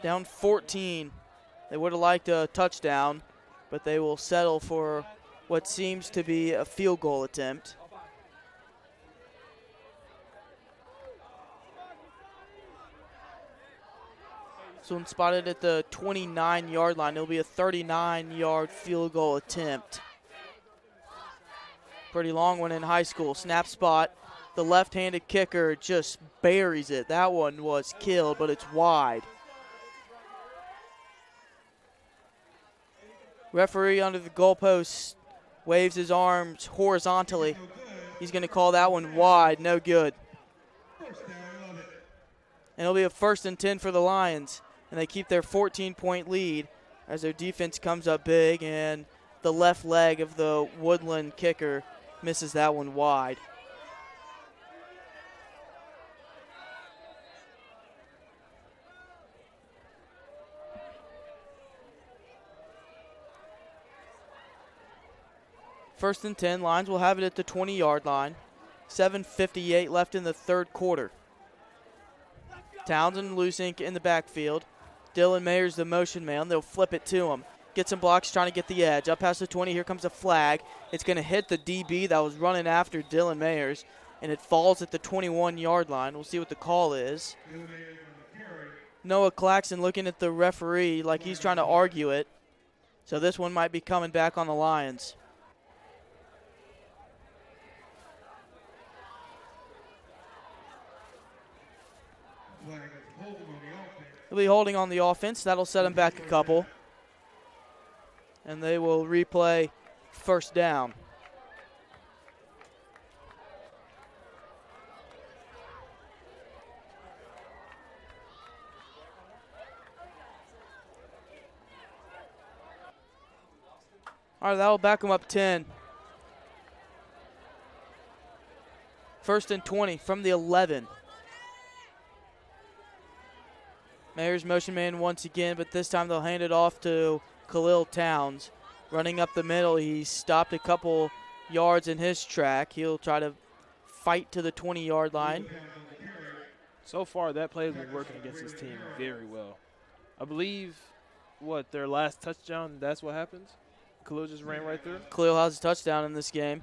Down 14. They would have liked a touchdown, but they will settle for what seems to be a field goal attempt. This one spotted at the 29-yard line. It'll be a 39-yard field goal attempt. Pretty long one in high school. Snap spot. The left-handed kicker just buries it. That one was killed, but it's wide. Referee under the goalpost waves his arms horizontally. He's going to call that one wide. No good. And it'll be a 1st and 10 for the Lions. And they keep their 14-point lead as their defense comes up big, and the left leg of the Woodland kicker misses that one wide. First and 10, Lions will have it at the 20-yard line. 7:58 left in the 3rd quarter. Townsend and Lusink in the backfield. Dylan Mayers, the motion man. They'll flip it to him. Get some blocks, trying to get the edge. Up past the 20, here comes a flag. It's going to hit the DB that was running after Dylan Mayers, and it falls at the 21-yard line. We'll see what the call is. Noah Claxton looking at the referee like he's trying to argue it. So this one might be coming back on the Lions. He'll be holding on the offense. That'll set him back a couple. And they will replay 1st down. All right, that'll back him up 10. 1st and 20 from the 11. Mayers motion man once again, but this time they'll hand it off to Khalil Towns. Running up the middle, he stopped a couple yards in his track. He'll try to fight to the 20-yard line. So far, that play has been working against this team very well. I believe, their last touchdown, that's what happens? Khalil just ran right through? Khalil has a touchdown in this game.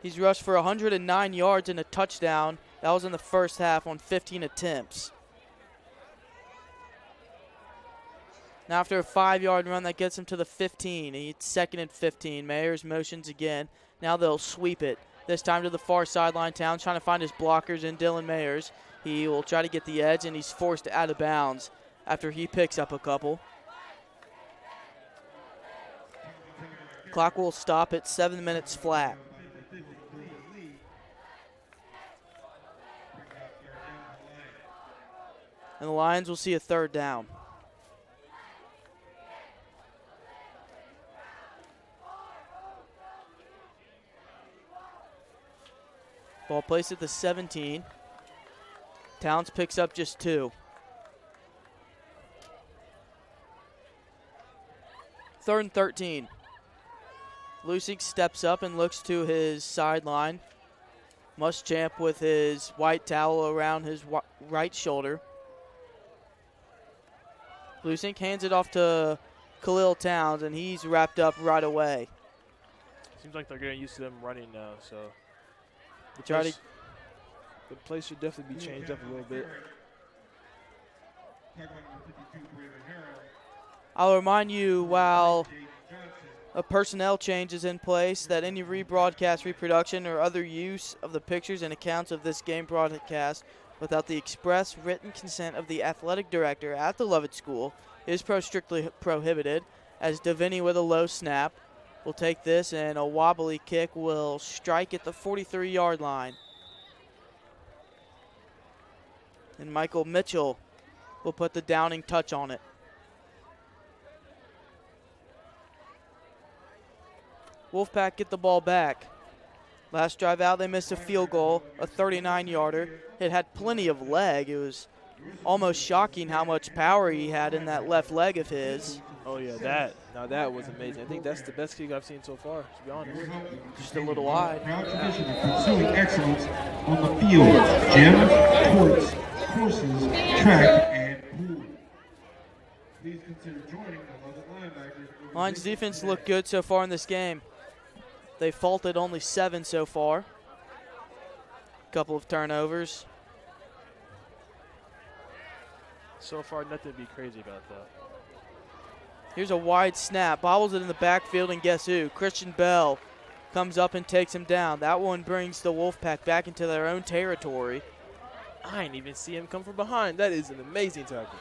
He's rushed for 109 yards and a touchdown. That was in the 1st half on 15 attempts. Now after a 5-yard run, that gets him to the 15. He's 2nd and 15. Mayers motions again. Now they'll sweep it. This time to the far sideline. Towns trying to find his blockers in Dylan Mayers. He will try to get the edge, and he's forced out of bounds after he picks up a couple. Clock will stop at 7 minutes flat. And the Lions will see a 3rd down. Ball placed at the 17. Towns picks up just 2. 3rd and 13. Lusig steps up and looks to his sideline. Muschamp with his white towel around his right shoulder. Lusig hands it off to Khalil Towns, and he's wrapped up right away. Seems like they're getting used to them running now, so the play should definitely be changed up a little bit. I'll remind you, while a personnel change is in place, that any rebroadcast, reproduction, or other use of the pictures and accounts of this game broadcast without the express written consent of the athletic director at the Lovett School is strictly prohibited, as Deviney with a low snap will take this, and a wobbly kick will strike at the 43-yard line. And Michael Mitchell will put the downing touch on it. Wolfpack get the ball back. Last drive out, they missed a field goal, a 39-yarder. It had plenty of leg. It was almost shocking how much power he had in that left leg of his. Oh, yeah, that was amazing. I think that's the best kick I've seen so far, to be honest. Just a little wide. Proud tradition of pursuing excellence on the field, gym, courts, courses, track, and pool. Please consider joining the Lovett Linebackers. Lions defense looked good so far in this game. They faulted only 7 so far. Couple of turnovers. So far, nothing to be crazy about that. Here's a wide snap. Bobbles it in the backfield, and guess who? Christian Bell comes up and takes him down. That one brings the Wolfpack back into their own territory. I didn't even see him come from behind. That is an amazing tackle.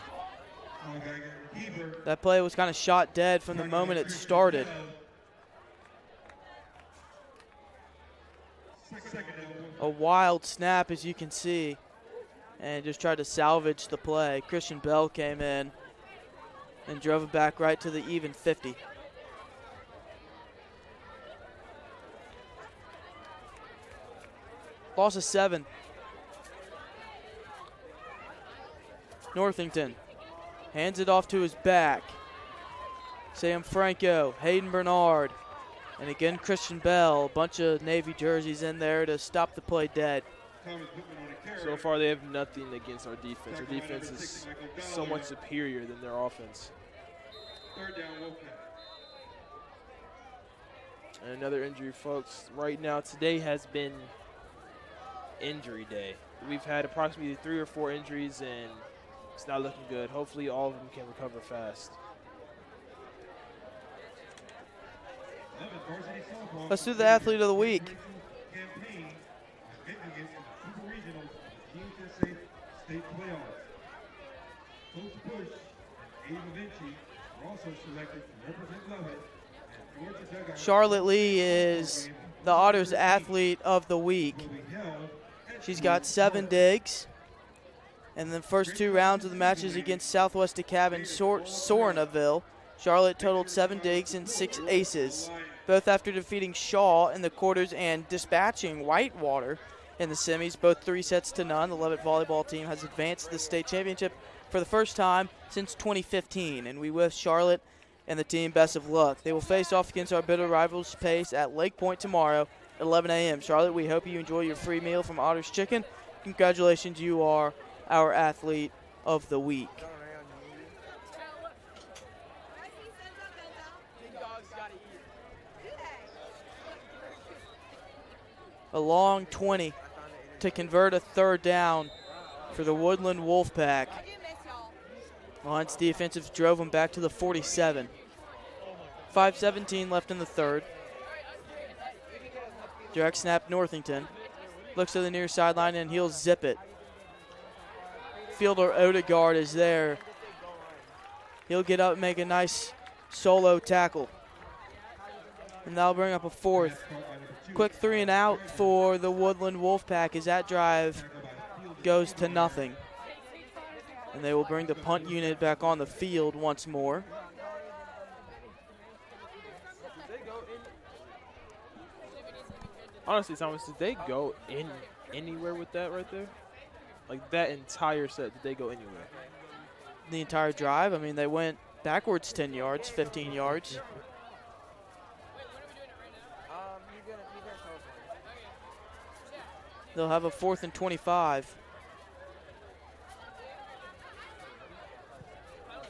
That play was kind of shot dead from the moment it started. A wild snap, as you can see, and just tried to salvage the play. Christian Bell came in and drove it back right to the even 50. Loss of 7. Northington hands it off to his back. Sam Franco, Hayden Bernard, and again Christian Bell. A bunch of Navy jerseys in there to stop the play dead. So far, they have nothing against our defense. Our defense is so much superior than their offense. And another injury, folks. Right now, today has been injury day. We've had approximately 3 or 4 injuries, and it's not looking good. Hopefully, all of them can recover fast. Let's do the athlete of the week. Charlotte Lee is the Otters athlete of the week. She's got 7 digs. And the first 2 rounds of the matches against Southwest DeKalb and Sorenaville, Charlotte totaled 7 digs and 6 aces, both after defeating Shaw in the quarters and dispatching Whitewater in the semis, both 3-0. The Lovett volleyball team has advanced to the state championship for the first time since 2015, and we wish Charlotte and the team best of luck. They will face off against our bitter rivals Pace at Lake Point tomorrow at 11 a.m. Charlotte, we hope you enjoy your free meal from Otter's Chicken. Congratulations, you are our athlete of the week. A long 20 to convert a 3rd down for the Woodland Wolfpack. Lions defensive drove them back to the 47. 5:17 left in the 3rd. Direct snap, Northington. Looks to the near sideline, and he'll zip it. Fielder Odegaard is there. He'll get up and make a nice solo tackle. And that'll bring up a 4th. Quick 3 and out for the Woodland Wolfpack as that drive goes to nothing. And they will bring the punt unit back on the field once more. Honestly, Thomas, did they go anywhere with that right there? Like that entire set, did they go anywhere? The entire drive? I mean, they went backwards 10 yards, 15 yards. They'll have a 4th and 25.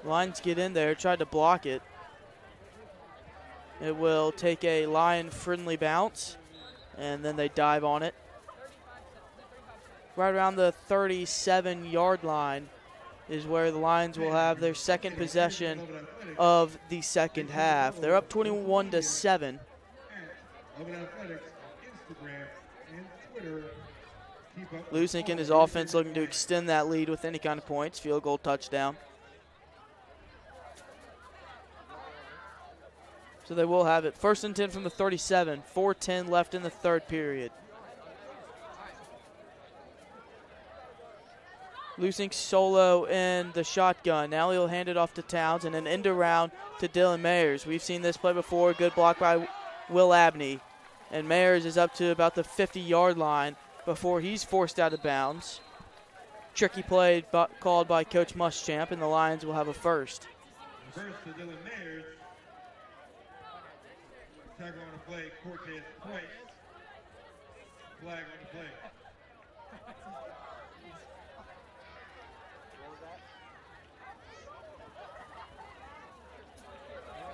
Lions get in there, tried to block it. It will take a Lion-friendly bounce, and then they dive on it. Right around the 37-yard line is where the Lions will have their second possession of the second half. They're up 21-7. Lusink and his offense looking to extend that lead with any kind of points, field goal, touchdown. So they will have it. 1st and 10 from the 37. 4:10 left in the third period. Lusink solo in the shotgun. Now he'll hand it off to Towns and an end around to Dylan Mayers. We've seen this play before. Good block by Will Abney. And Mayers is up to about the 50-yard line before he's forced out of bounds. Tricky play called by Coach Muschamp, and the Lions will have a first. First to Dylan Mayers. Tackle on the play, Cortez Price. Flag on the play.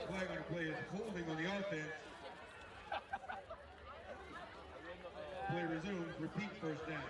Flag on the play is holding on the offense. Play resumes, repeat first down.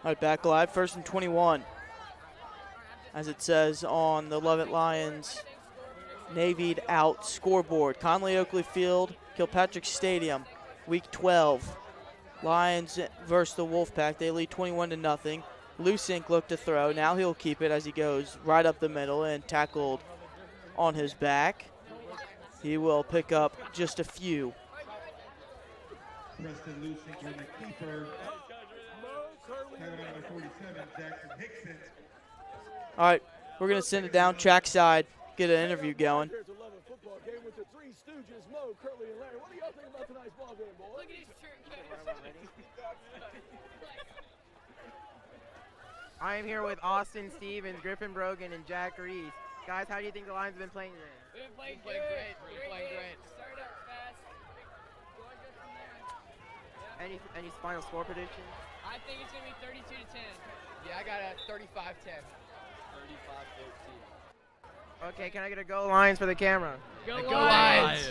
All right, back live, 1st and 21. As it says on the Lovett Lions navied out scoreboard. Conley Oakley Field, Kilpatrick Stadium, week 12. Lions versus the Wolfpack. They lead 21-0. Lusink looked to throw. Now he'll keep it as he goes right up the middle and tackled on his back. He will pick up just a few. Preston Lusink on the keeper. Number 47, Jackson Hickson. All right, we're going to send it down trackside, get an interview going. Here's a Lovett football game with the Three Stooges, Mo, Curly, and Larry. What do y'all think about tonight's ball game, boys? Look at his shirt, I am here with Austin Stevens, Griffin Brogan, and Jack Reese. Guys, how do you think the Lions have been playing today? We've been playing great. We've been playing great. Start up fast. Any final score predictions? I think it's going to be 32-10. Yeah, I got a 35-10. 35-13. Okay, can I get a go Lions for the camera? Go Lions!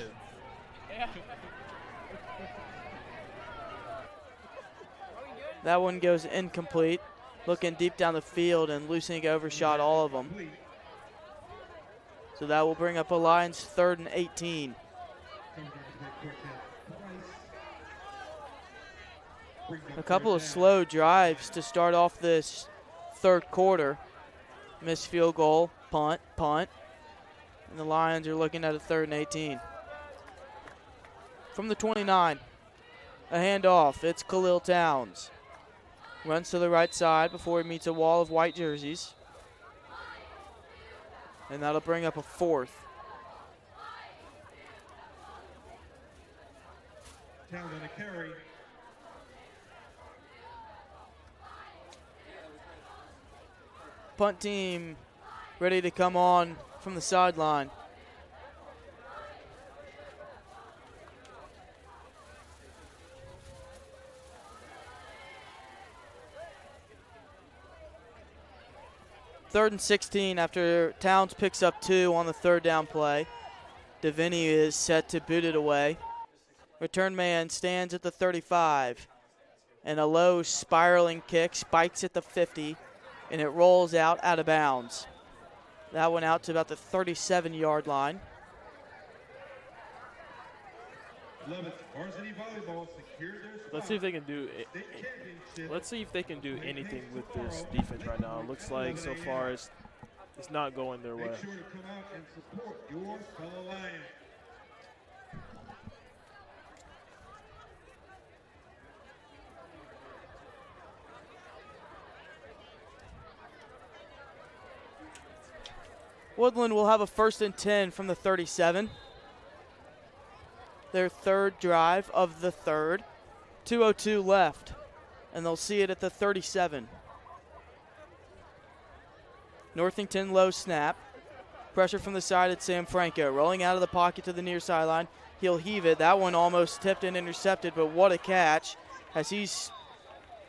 Yeah. That one goes incomplete. Looking deep down the field, and Lusink overshot all of them. So that will bring up a Lions 3rd and 18. A couple of slow drives to start off this third quarter. Missed field goal, punt. And the Lions are looking at a 3rd and 18. From the 29, a handoff. It's Khalil Towns. Runs to the right side before he meets a wall of white jerseys. And that'll bring up a 4th. Towns on the carry. Punt team ready to come on from the sideline. Third and 16 after Towns picks up 2 on the 3rd down play. Deviney is set to boot it away. Return man stands at the 35. And a low spiraling kick spikes at the 50. And it rolls out of bounds. That went out to about the 37-yard line. Let's see if they can do it. Let's see if they can do anything with this defense right now. It looks like so far it's not going their way. Make sure to come out and support your fellow Lions. Woodland will have a 1st and 10 from the 37. Their third drive of the third. 2:02 left, and they'll see it at the 37. Northington low snap. Pressure from the side at Sam Franco. Rolling out of the pocket to the near sideline. He'll heave it. That one almost tipped and intercepted, but what a catch as he's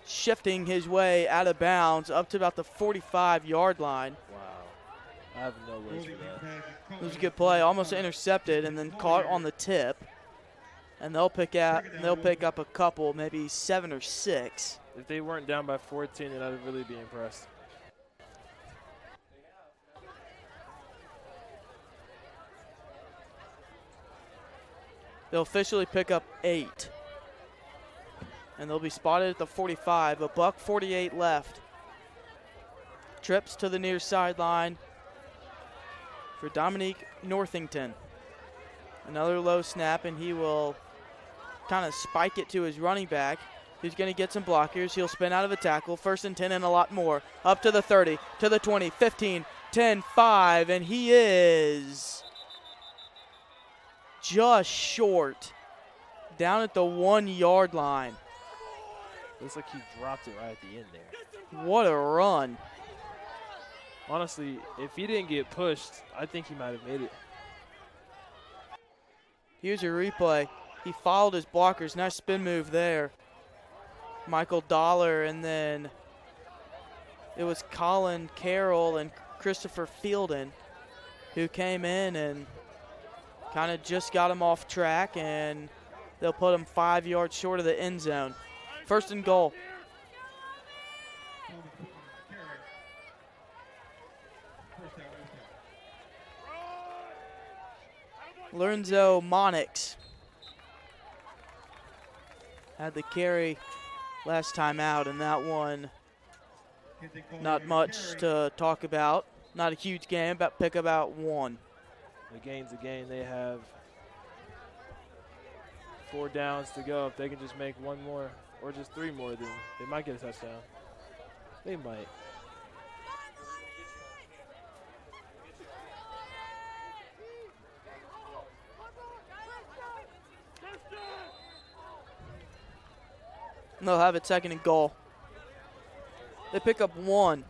shifting his way out of bounds up to about the 45-yard line. Wow. I have no words for that. It was a good play. Almost intercepted and then caught on the tip. And they'll pick up a couple, maybe 7 or 6. If they weren't down by 14, then I'd really be impressed. They'll officially pick up 8. And they'll be spotted at the 45. A buck 48 left. Trips to the near sideline for Dominique Northington. Another low snap, and he will kind of spike it to his running back. He's going to get some blockers. He'll spin out of a tackle. 1st and 10 and a lot more. Up to the 30, to the 20, 15, 10, 5, and he is just short. Down at the 1-yard line. Looks like he dropped it right at the end there. What a run. Honestly, if he didn't get pushed, I think he might have made it. Here's a replay. He followed his blockers. Nice spin move there. Michael Dollar, and then it was Colin Carroll and Christopher Fielden who came in and kind of just got him off track, and they'll put him 5 yards short of the end zone. 1st and goal. Lorenzo Monix had the carry last time out, and that one not much to talk about. Not a huge game, but pick about 1. The game's a game. They have 4 downs to go. If they can just make 1 more or just 3 more, then they might get a touchdown. They might. And they'll have it 2nd and goal. They pick up 1.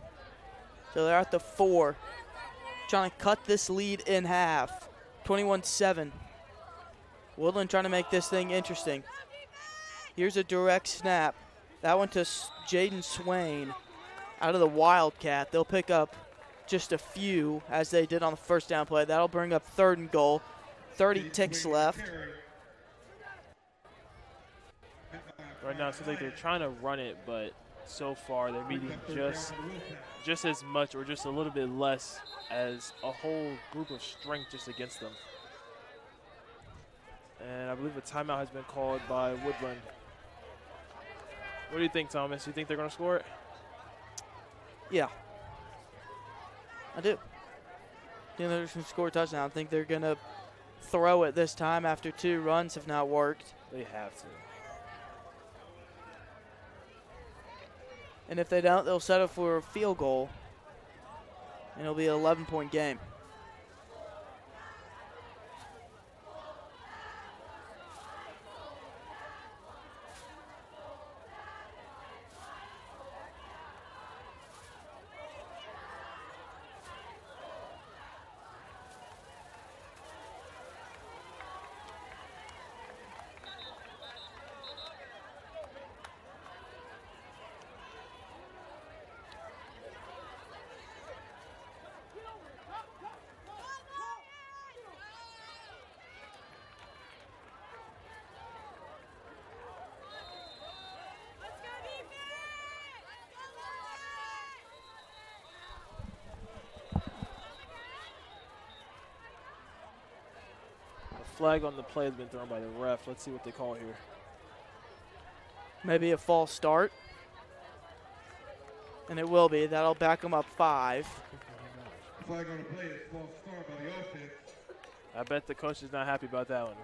So they're at the 4. Trying to cut this lead in half. 21-7. Woodland trying to make this thing interesting. Here's a direct snap. That one to Jaden Swain out of the Wildcat. They'll pick up just a few as they did on the 1st down play. That'll bring up 3rd and goal. 30 ticks left. Right now it seems like they're trying to run it, but so far they're meeting just as much or just a little bit less as a whole group of strength just against them. And I believe a timeout has been called by Woodland. What do you think, Thomas? You think they're going to score it? Yeah. I do. I think they're going to score a touchdown. I think they're going to throw it this time after 2 runs have not worked. They have to. And if they don't, they'll settle for a field goal. And it'll be an 11-point game. Flag on the play has been thrown by the ref. Let's see what they call here. Maybe a false start. And it will be. That'll back them up 5. Flag on the play is false start by the offense. I bet the coach is not happy about that one.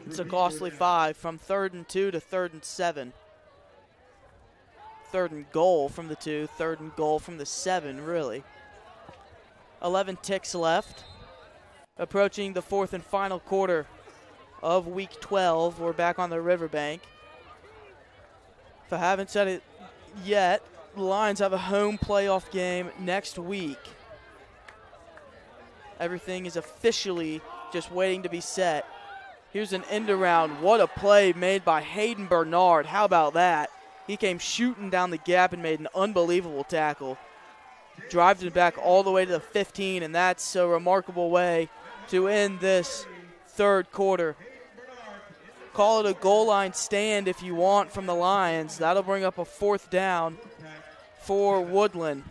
It's a costly 5 from 3rd and 2 to 3rd and 7. 3rd and goal from the 2, 3rd and goal from the 7, really. 11 ticks left. Approaching the fourth and final quarter of Week 12. We're back on the riverbank. If I haven't said it yet, the Lions have a home playoff game next week. Everything is officially just waiting to be set. Here's an end around. What a play made by Hayden Bernard. How about that? He came shooting down the gap and made an unbelievable tackle. Drives it back all the way to the 15, and that's a remarkable way to end this third quarter. Call it a goal line stand if you want from the Lions. That'll bring up a fourth down for Woodland.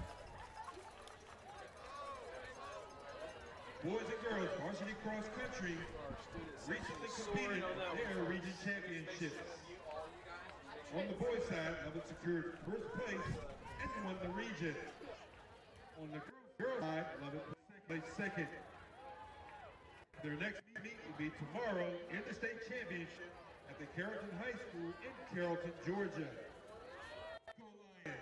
Boys and girls varsity cross country recently competed in their region championships. On the boys' side, Lubbock secured first place and won the region. On the girls' side, Lubbock placed second. Their next meet will be tomorrow in the state championship at the Carrollton High School in Carrollton, Georgia. Go Lions!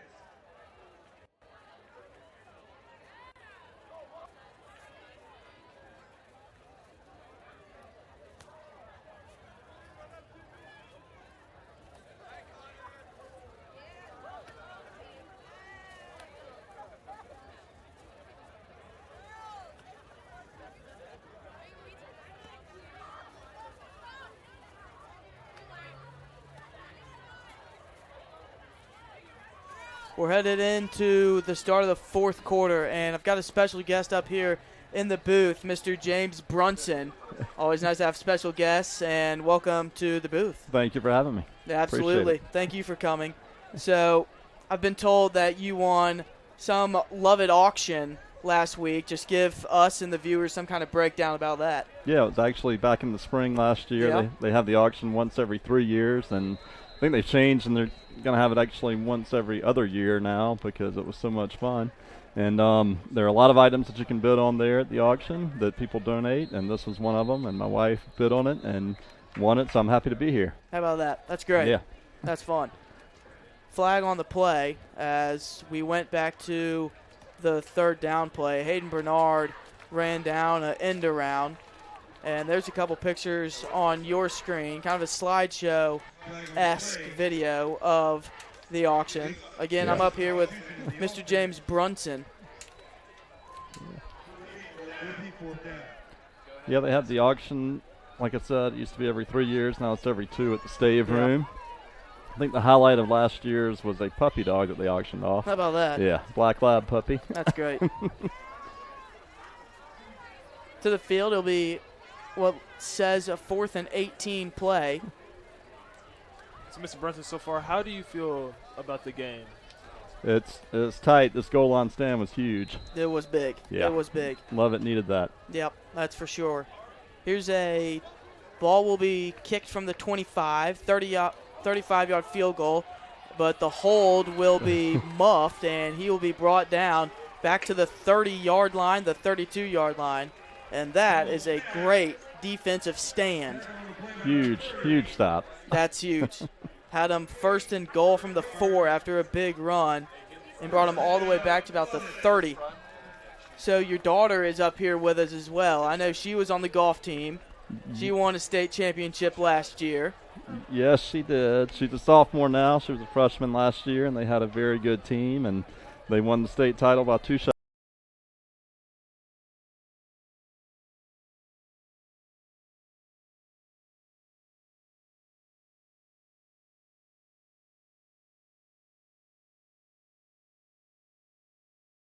We're headed into the start of the fourth quarter, and I've got a special guest up here in the booth, Mr. James Brunson. Always nice to have special guests, and welcome to the booth. Thank you for having me. Yeah, absolutely. Thank you for coming. So I've been told that you won some Love It auction last week. Just give us and the viewers some kind of breakdown about that. Yeah, it was actually back in the spring last year. Yeah. They have the auction once every 3 years, and I think they've changed, and they're going to have it actually once every other year now because it was so much fun. And there are a lot of items that you can bid on there at the auction that people donate, and this was one of them, and my wife bid on it and won it, so I'm happy to be here. How about that? That's great. Yeah. That's fun. Flag on the play as we went back to the third down play. Hayden Bernard ran down an end around. And there's a couple pictures on your screen, kind of a slideshow-esque video of the auction. Again, I'm up here with Mr. James Brunson. Yeah, they have the auction. Like I said, it used to be every 3 years. Now it's every 2 at the Stave Room. I think the highlight of last year's was a puppy dog that they auctioned off. How about that? Yeah, black lab puppy. That's great. To the field, it'll be what says a 4th and 18 play. So, Mr. Brunson, so far, how do you feel about the game? It's tight. This goal line stand was huge. It was big. Yeah. It was big. Love it. Needed that. Yep, that's for sure. Here's a ball will be kicked from the 25, 35-yard field goal, but the hold will be muffed, and he will be brought down back to the 30-yard line, the 32-yard line, and that is a great defensive stand. Huge stop. That's huge. Had him first and goal from the 4 after a big run and brought him all the way back to about the 30. So your daughter is up here with us as well. I know she was on the golf team. She won a state championship last year. Yes, she did. She's a sophomore now. She was a freshman last year, and they had a very good team, and they won the state title by 2 shots.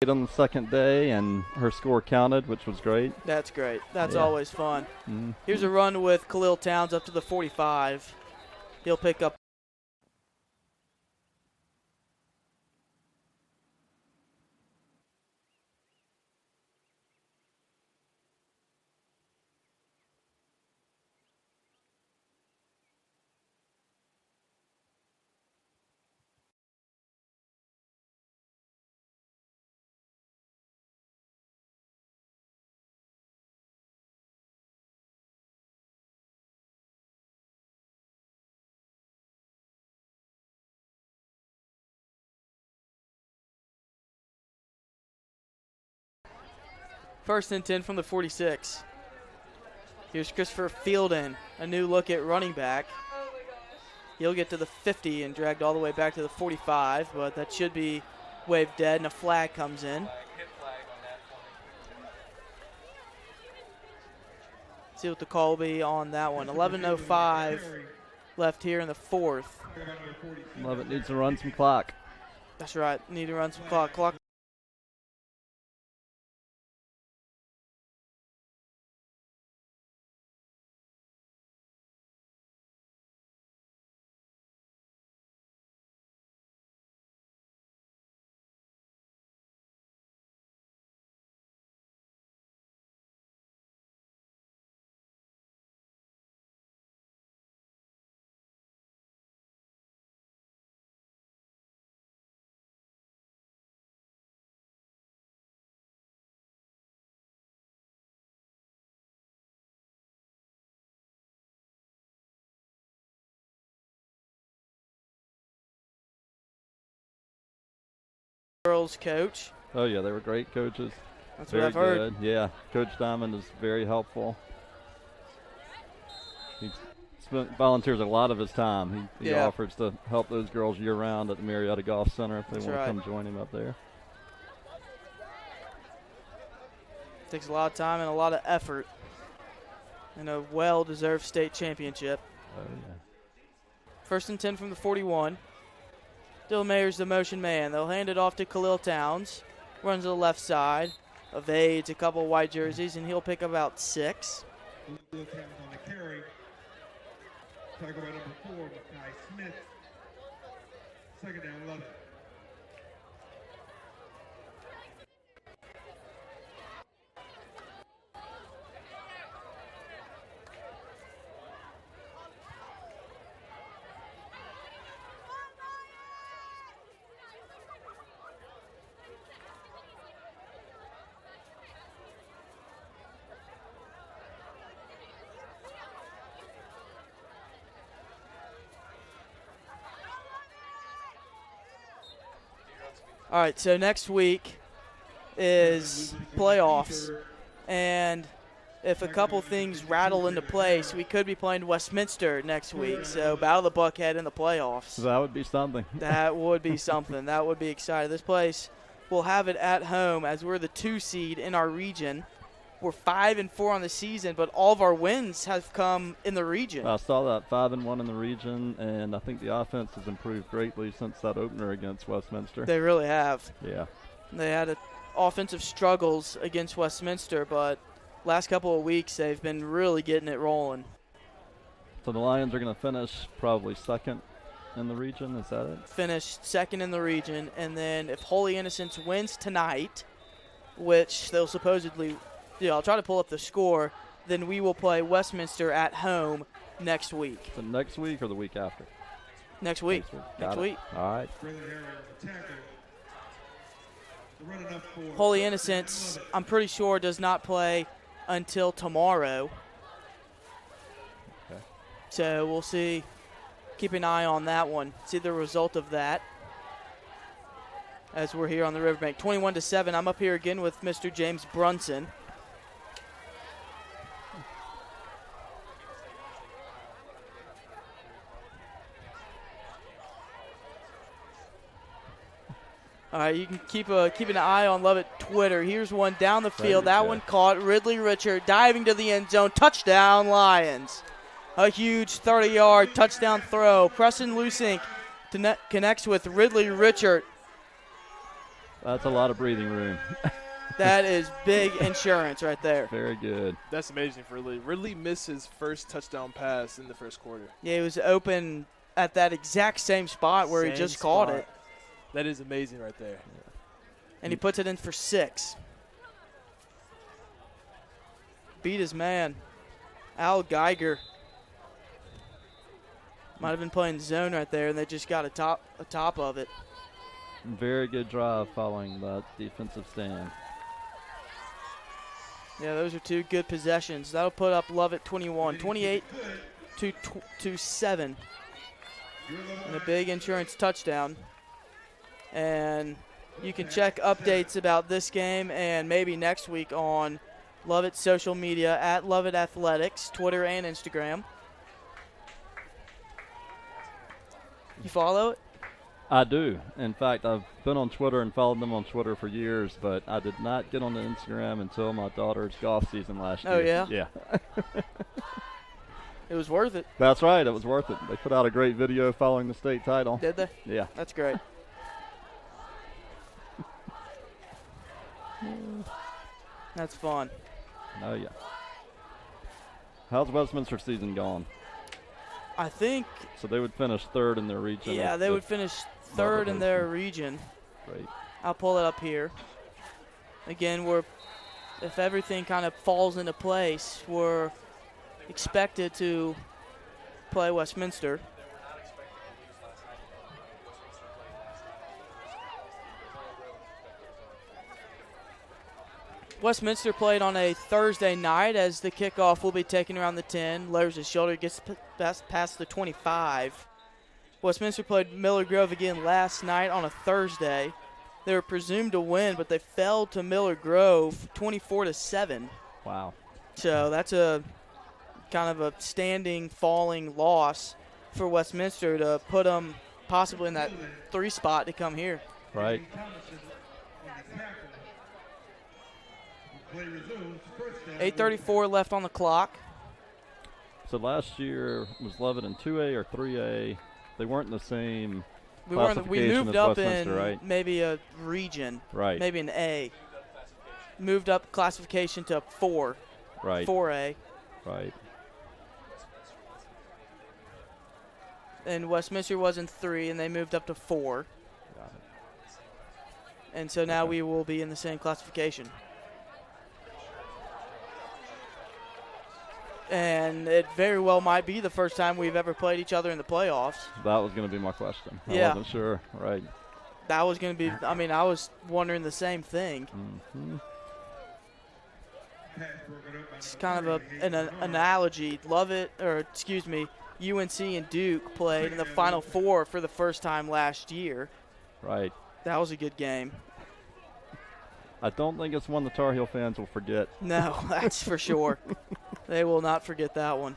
On the second day, and her score counted, which was great. That's great. That's Yeah. always fun. Here's a run with Khalil Towns up to the 45. He'll pick up First and 10 from the 46. Here's Christopher Fielden, a new look at running back. He'll get to the 50 and dragged all the way back to the 45, but that should be waved dead, and a flag comes in. See what the call will be on that one. 11:05 left here in the fourth. Lovett needs to run some clock. That's right. Need to run some clock. Girls coach. Oh yeah, they were great coaches. That's very what I've heard. Good. Yeah, Coach Diamond is very helpful. He volunteers a lot of his time. He offers to help those girls year-round at the Marietta Golf Center if they want to come join him up there. Takes a lot of time and a lot of effort. And a well-deserved state championship. Oh yeah. First and 10 from the 41. Dylan Mayer's the motion man. They'll hand it off to Khalil Towns. Runs to the left side. Evades a couple white jerseys, and he'll pick about 6. Khalil Towns on the carry. Tackle by number 4, Makai Smith. Second down, 11. All right, so next week is playoffs, and if a couple things rattle into place, we could be playing Westminster next week. So Battle of the Buckhead in the playoffs. So that would be something. That would be something. That would be exciting. This place will have it at home as we're the 2 seed in our region. We're 5-4 on the season, but all of our wins have come in the region. I saw that 5-1 in the region, and I think the offense has improved greatly since that opener against Westminster. They really have. Yeah. They had offensive struggles against Westminster, but last couple of weeks they've been really getting it rolling. So the Lions are going to finish probably second in the region, is that it? Finish second in the region, and then if Holy Innocents wins tonight, which they'll supposedly – I'll try to pull up the score. Then we will play Westminster at home next week. So next week or the week after? Next week. Next week. All right. Holy Innocents, I'm pretty sure, does not play until tomorrow. Okay. So we'll see. Keep an eye on that one. See the result of that. As we're here on the Riverbank. 21-7. I'm up here again with Mr. James Brunson. All right, you can keep an eye on Lovett Twitter. Here's one down the field. That one caught. Ridley Richard diving to the end zone. Touchdown, Lions. A huge 30-yard touchdown throw. Preston Lusink connects with Ridley Richard. That's a lot of breathing room. That is big insurance right there. Very good. That's amazing for Ridley. Ridley missed his first touchdown pass in the first quarter. Yeah, he was open at that exact same spot where he just caught it. That is amazing right there. Yeah. And he puts it in for 6. Beat his man. Al Geiger. Might have been playing zone right there, and they just got a top of it. Very good drive following that defensive stand. Yeah, those are 2 good possessions. That'll put up Lovett 21, 28-7. And a big insurance touchdown. And You can check updates about this game and maybe next week on Lovett's social media at Lovett Athletics, Twitter and Instagram. You follow it? I do. In fact, I've been on Twitter and followed them on Twitter for years, but I did not get on the Instagram until my daughter's golf season last year. Oh, yeah? Yeah. It was worth it. That's right. It was worth it. They put out a great video following the state title. Did they? Yeah. That's great. That's fun. Oh, yeah. How's Westminster season gone? I think. So they would finish third in their region. Yeah, they would finish third in their region. Great. I'll pull it up here. Again, if everything kind of falls into place, we're expected to play Westminster. Westminster played on a Thursday night as the kickoff will be taken around the 10. Lowers his shoulder, gets past the 25. Westminster played Miller Grove again last night on a Thursday. They were presumed to win, but they fell to Miller Grove 24-7. Wow. So that's a kind of a standing, falling loss for Westminster to put them possibly in that 3 spot to come here. Right. 8:34 left on the clock. So last year was Lovett in 2A or 3A. They weren't in the same We classification moved as up Westminster, in right? maybe a region, Right. maybe an A. Moved up classification to 4, Right. 4A. Right. And Westminster was in 3, and they moved up to 4. Got it. And so now we will be in the same classification. And it very well might be the first time we've ever played each other in the playoffs. That was going to be my question. I Yeah. wasn't sure. Right. That was going to be, I mean, I was wondering the same thing. Mm-hmm. It's kind of an analogy. UNC and Duke played in the Final Four for the first time last year. Right. That was a good game. I don't think it's one the Tar Heel fans will forget. No, that's for sure. They will not forget that one.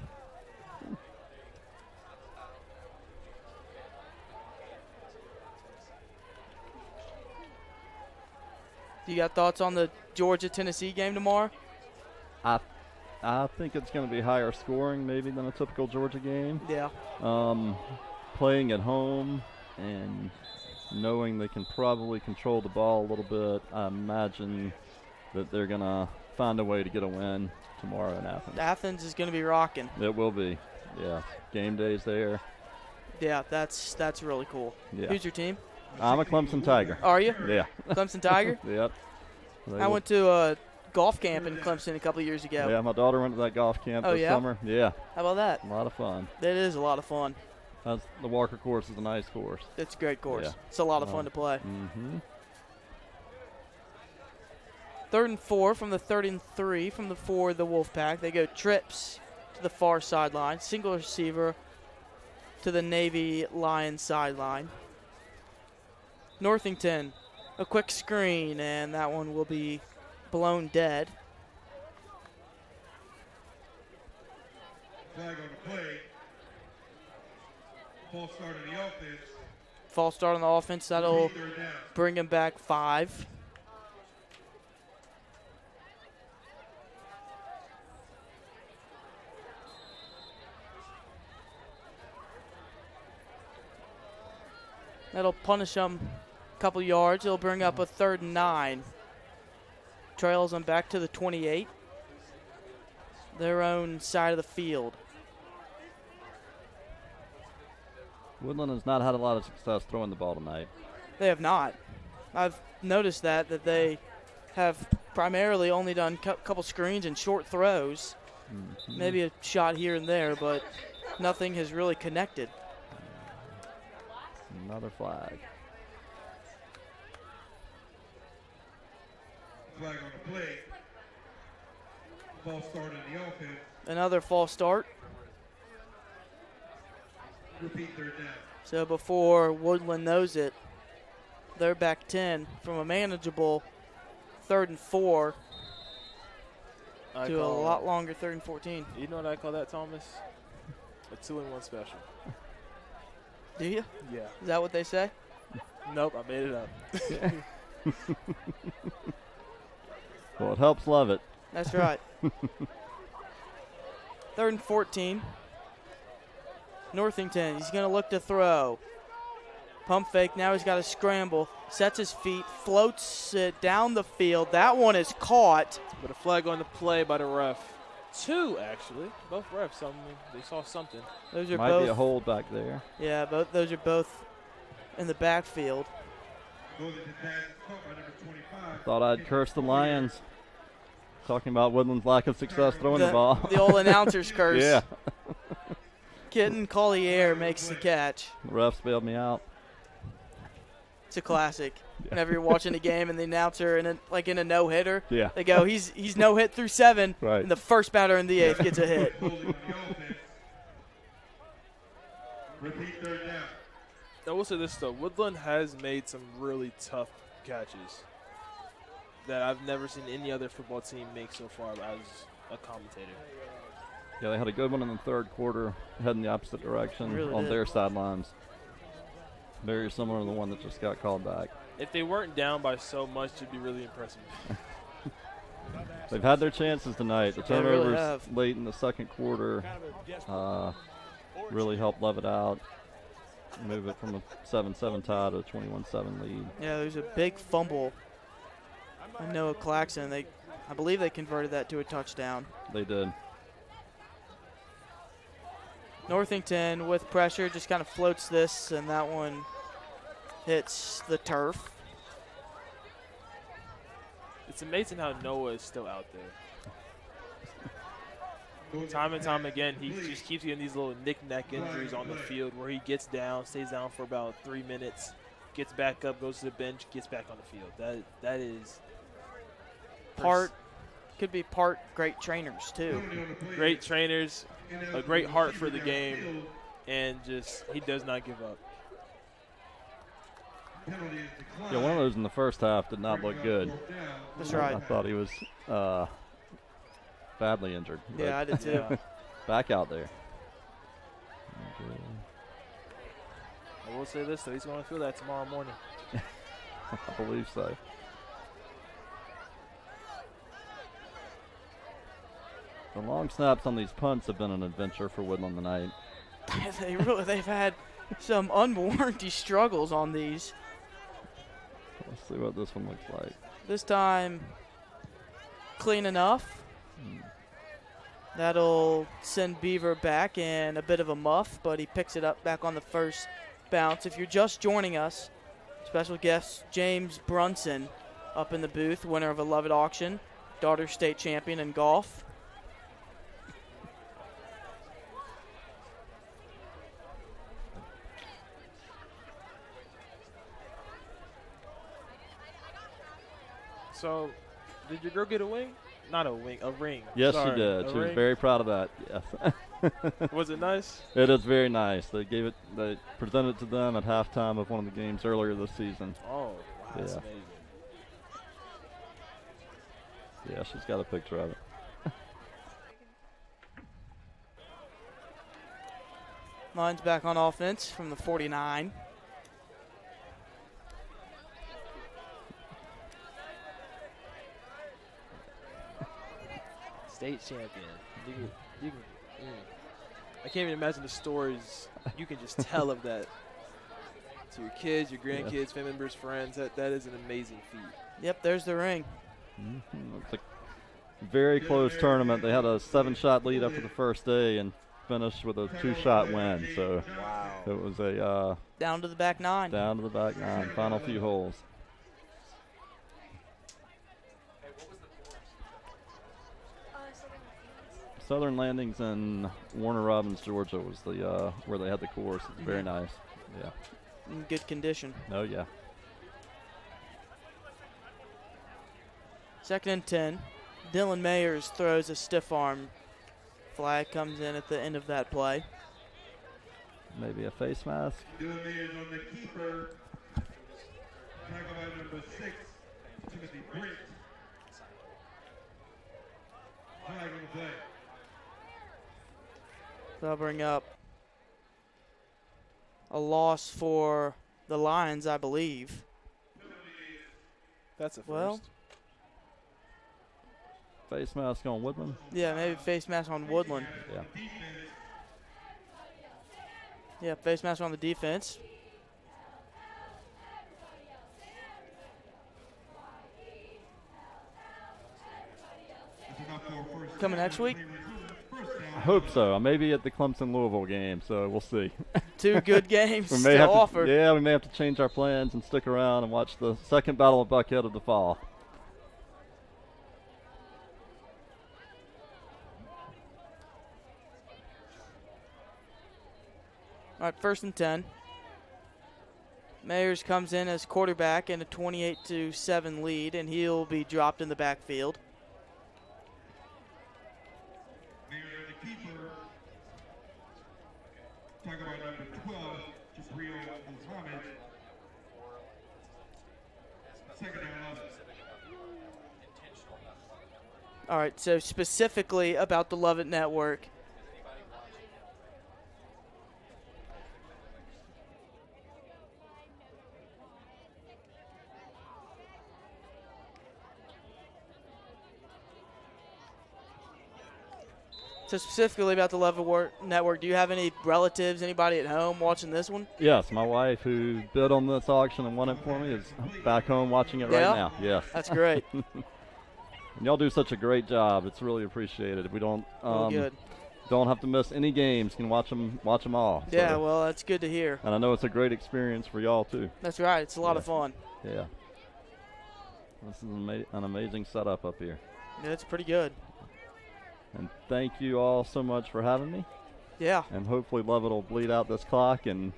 You got thoughts on the Georgia-Tennessee game tomorrow? I think it's going to be higher scoring maybe than a typical Georgia game. Yeah. Playing at home and knowing they can probably control the ball a little bit, I imagine that they're going to find a way to get a win tomorrow in Athens. Athens is going to be rocking. It will be. Yeah. Game day's there. Yeah, that's really cool. Yeah. Who's your team? I'm a Clemson Tiger. Are you? Yeah. Clemson Tiger? Yep. I went to a golf camp in Clemson a couple of years ago. Yeah, my daughter went to that golf camp this summer. Yeah. How about that? A lot of fun. It is a lot of fun. The Walker course is a nice course. It's a great course. Yeah. It's a lot of fun to play. Mm-hmm. 3rd and 4 from the 33 from the 4, the Wolfpack. They go trips to the far sideline. Single receiver to the Navy Lions sideline. Northington, a quick screen, and that one will be blown dead. Flag on the play. False start on the offense. False start on the offense. That'll bring him back 5. That'll punish them a couple yards. It'll bring up a 3rd and 9. Trails them back to the 28. Their own side of the field. Woodland has not had a lot of success throwing the ball tonight. They have not. I've noticed that they have primarily only done a couple screens and short throws. Mm-hmm. Maybe a shot here and there, but nothing has really connected. Another flag. Flag on the play. False start on the offense. Another false start. Repeat 3rd down. So before Woodland knows it, They're back 10 from a manageable 3rd and 4 to a lot longer 3rd and 14. You know what I call that, Thomas? A 2-and-1 special. Do you? Yeah. Is that what they say? Nope, I made it up. Well, it helps love it. That's right. 3rd and 14. Northington, he's going to look to throw. Pump fake, now he's got to scramble. Sets his feet, floats it down the field. That one is caught. But a flag on the play by the ref. 2, actually. Both refs, they saw something. Those are Might be a hold back there. Yeah, those are both in the backfield. Thought I'd curse the Lions. Talking about Woodland's lack of success throwing the ball. The old announcer's curse. Yeah. Kitten Collier makes the catch. The refs bailed me out. It's a classic. Whenever you're watching a game and the announcer in a no-hitter, yeah, they go, he's no-hit through 7, right, and the first batter in the 8th gets a hit. I will say this, though. Woodland has made some really tough catches that I've never seen any other football team make so far as a commentator. Yeah, they had a good one in the 3rd quarter, heading the opposite direction really on did. their sidelines. Very similar to the one that just got called back. If they weren't down by so much, it'd be really impressive. They've had their chances tonight. The They really turnovers have. late in the 2nd quarter really helped level it out, move it from a 7-7 tie to a 21-7 lead. Yeah, there's a big fumble. I Noah Claxton, I believe they converted that to a touchdown. They did. Northington with pressure just kind of floats this, and that one hits the turf. It's amazing how Noah is still out there. Time and time again, he just keeps getting these little knick-knack injuries on the field where he gets down, stays down for about 3 minutes, gets back up, goes to the bench, gets back on the field. That is could be part great trainers too. Great trainers, a great heart for the game, and just he does not give up. Yeah, one of those in the first half did not look good. That's right. I thought he was badly injured. Yeah, I did too. Back out there. I will say this, though. He's going to feel that tomorrow morning. I believe so. The long snaps on these punts have been an adventure for Woodland tonight. They've had some unwarranted struggles on these. Let's see what this one looks like. This time, clean enough. That'll send Beaver back in a bit of a muff, but he picks it up back on the first bounce. If you're just joining us, special guest James Brunson up in the booth, winner of a Lovett auction, daughter state champion in golf. So, did your girl get a wing? Not a wing, a ring. Yes, Sorry, she did. She was very proud of that. Yes. Was it nice? It is very nice. They presented it to them at halftime of one of the games earlier this season. Oh, wow, that's amazing. Yeah, she's got a picture of it. Lions back on offense from the 49. State champion. I can't even imagine the stories you can just tell of that to your kids, your grandkids, family members, friends. That is an amazing feat. Yep, there's the ring. It's a very close tournament. They had a 7-shot lead after the first day and finished with a 2-shot win. So it was a down to the back 9. Down to the back 9. Final few holes. Southern Landings in Warner Robins, Georgia was the where they had the course. It's very nice. Yeah. In good condition. Oh yeah. 2nd and 10. Dylan Mayers throws a stiff arm. Flag comes in at the end of that play. Maybe a face mask. Tackle by number 6, Timothy Brent. Flag on the play. They'll bring up a loss for the Lions, I believe. That's a first. Well, Face mask on Woodland. yeah, maybe face mask on Woodland. Yeah. Yeah, face mask on the defense. Coming next week? I hope so. I may be at the Clemson-Louisville game, so we'll see. 2 good games we may to have offer. Yeah, we may have to change our plans and stick around and watch the second Battle of Buckhead of the fall. All right, 1st and 10. Mayers comes in as quarterback in a 28-7 lead, and he'll be dropped in the backfield. Tackle by number 12, Jabril Muhammad. Second down, 11. All right, so specifically about the Lovett Network. So specifically about the Lovett Network, do you have any relatives, anybody at home watching this one? Yes, my wife, who bid on this auction and won it for me, is back home watching it right now. Yes. That's great. And y'all do such a great job. It's really appreciated. We don't good. don't have to miss any games. Can watch them all. Yeah, So- well, that's good to hear. And I know it's a great experience for y'all too. That's right. It's a lot of fun. Yeah. This is an amazing setup up here. Yeah, it's pretty good. And thank you all so much for having me. Yeah. And hopefully Lovett will bleed out this clock and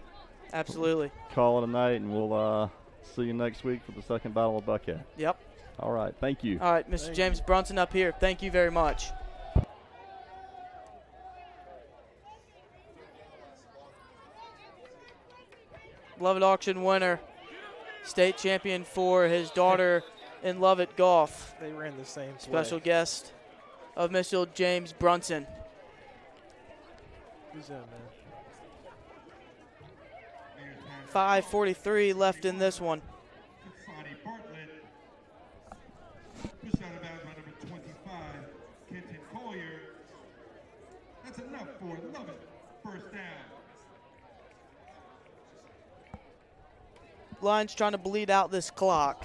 Absolutely. call it a night, and we'll see you next week for the second Battle of Buckhead. Yep. All right. Thank you. All right, Mr. James Brunson up here. Thank you very much. Lovett auction winner, state champion for his daughter in Lovett Golf. They ran the same play. Special guest of Mr. James Brunson. Who's that, man? 5:43 left in this one. Sonny Bartlett. Pushed out of bounds by number 25, Kenton Collier. That's enough for Lovett. First down. Lions trying to bleed out this clock.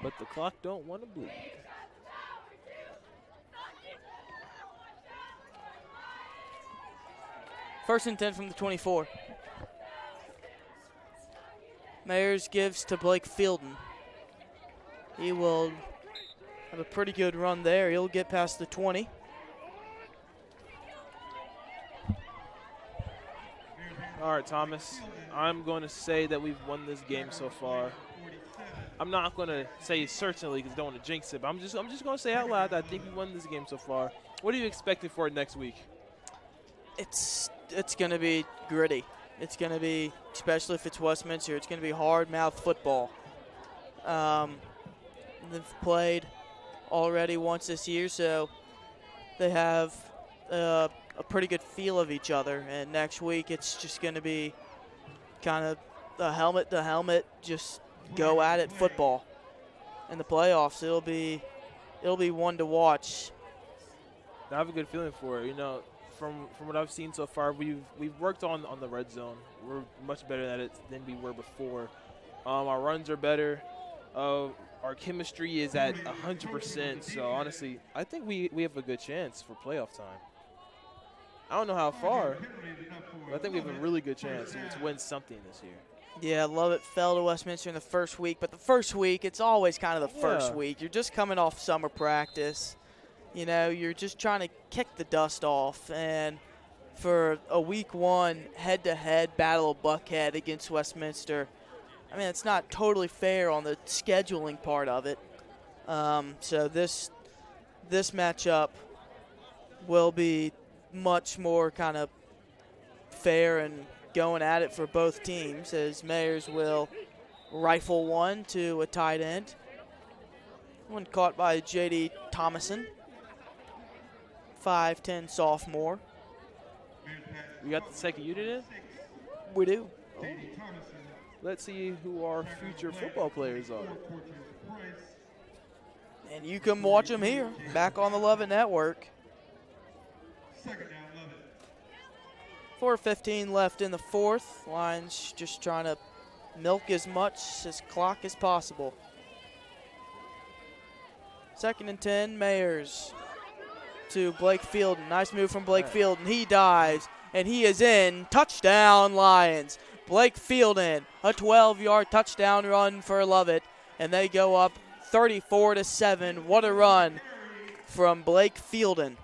But the clock don't want to bleed. First and 10 from the 24. Mayers gives to Blake Fielden. He will have a pretty good run there. He'll get past the 20. All right, Thomas. I'm going to say that we've won this game so far. I'm not going to say certainly because I don't want to jinx it, but I'm just going to say out loud that I think we won this game so far. What are you expecting for it next week? It's going to be gritty. It's going to be, especially if it's Westminster, it's going to be hard-mouthed football. They've played already once this year, so they have a pretty good feel of each other. And next week, it's just going to be kind of the helmet to helmet, just go at it football. In the playoffs, it'll be one to watch. I have a good feeling for it. You know, from what I've seen so far, we've worked on the red zone. We're much better at it than we were before. Our runs are better. Our chemistry is at 100%. So honestly, I think we have a good chance for playoff time. I don't know how far, but I think we have a really good chance to win something this year. Yeah, Lovett fell to Westminster in the first week, but the first week, it's always kind of the first week. You're just coming off summer practice. You know, you're just trying to kick the dust off. And for a week one head-to-head battle of Buckhead against Westminster, I mean, it's not totally fair on the scheduling part of it. So this matchup will be much more kind of fair and going at it for both teams as Mayors will rifle one to a tight end. One caught by J.D. Thomason, 5'10" sophomore. We got the second unit in? We do. Oh. Let's see who our future football players are. And you can watch them here, back on the Lovett Network. 4:15 left in the fourth. Lions just trying to milk as much as clock as possible. 2nd and 10, Mayors to Blake Fielden. Nice move from Blake Fielden. He dives, and he is in. Touchdown, Lions. Blake Fielden, a 12-yard touchdown run for Lovett, and they go up 34-7. What a run from Blake Fielden.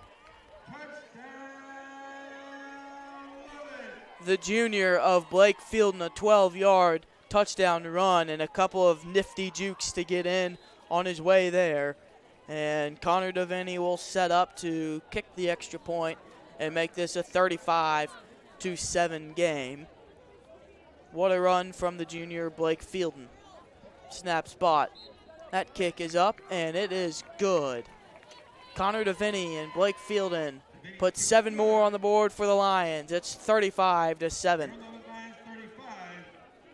The junior of Blake Fielden, a 12-yard touchdown run and a couple of nifty jukes to get in on his way there. And Connor Devaney will set up to kick the extra point and make this a 35-7 game. What a run from the junior Blake Fielden. Snap spot. That kick is up, and it is good. Connor Devaney and Blake Fielden put 7 more on the board for the Lions. It's 35-7.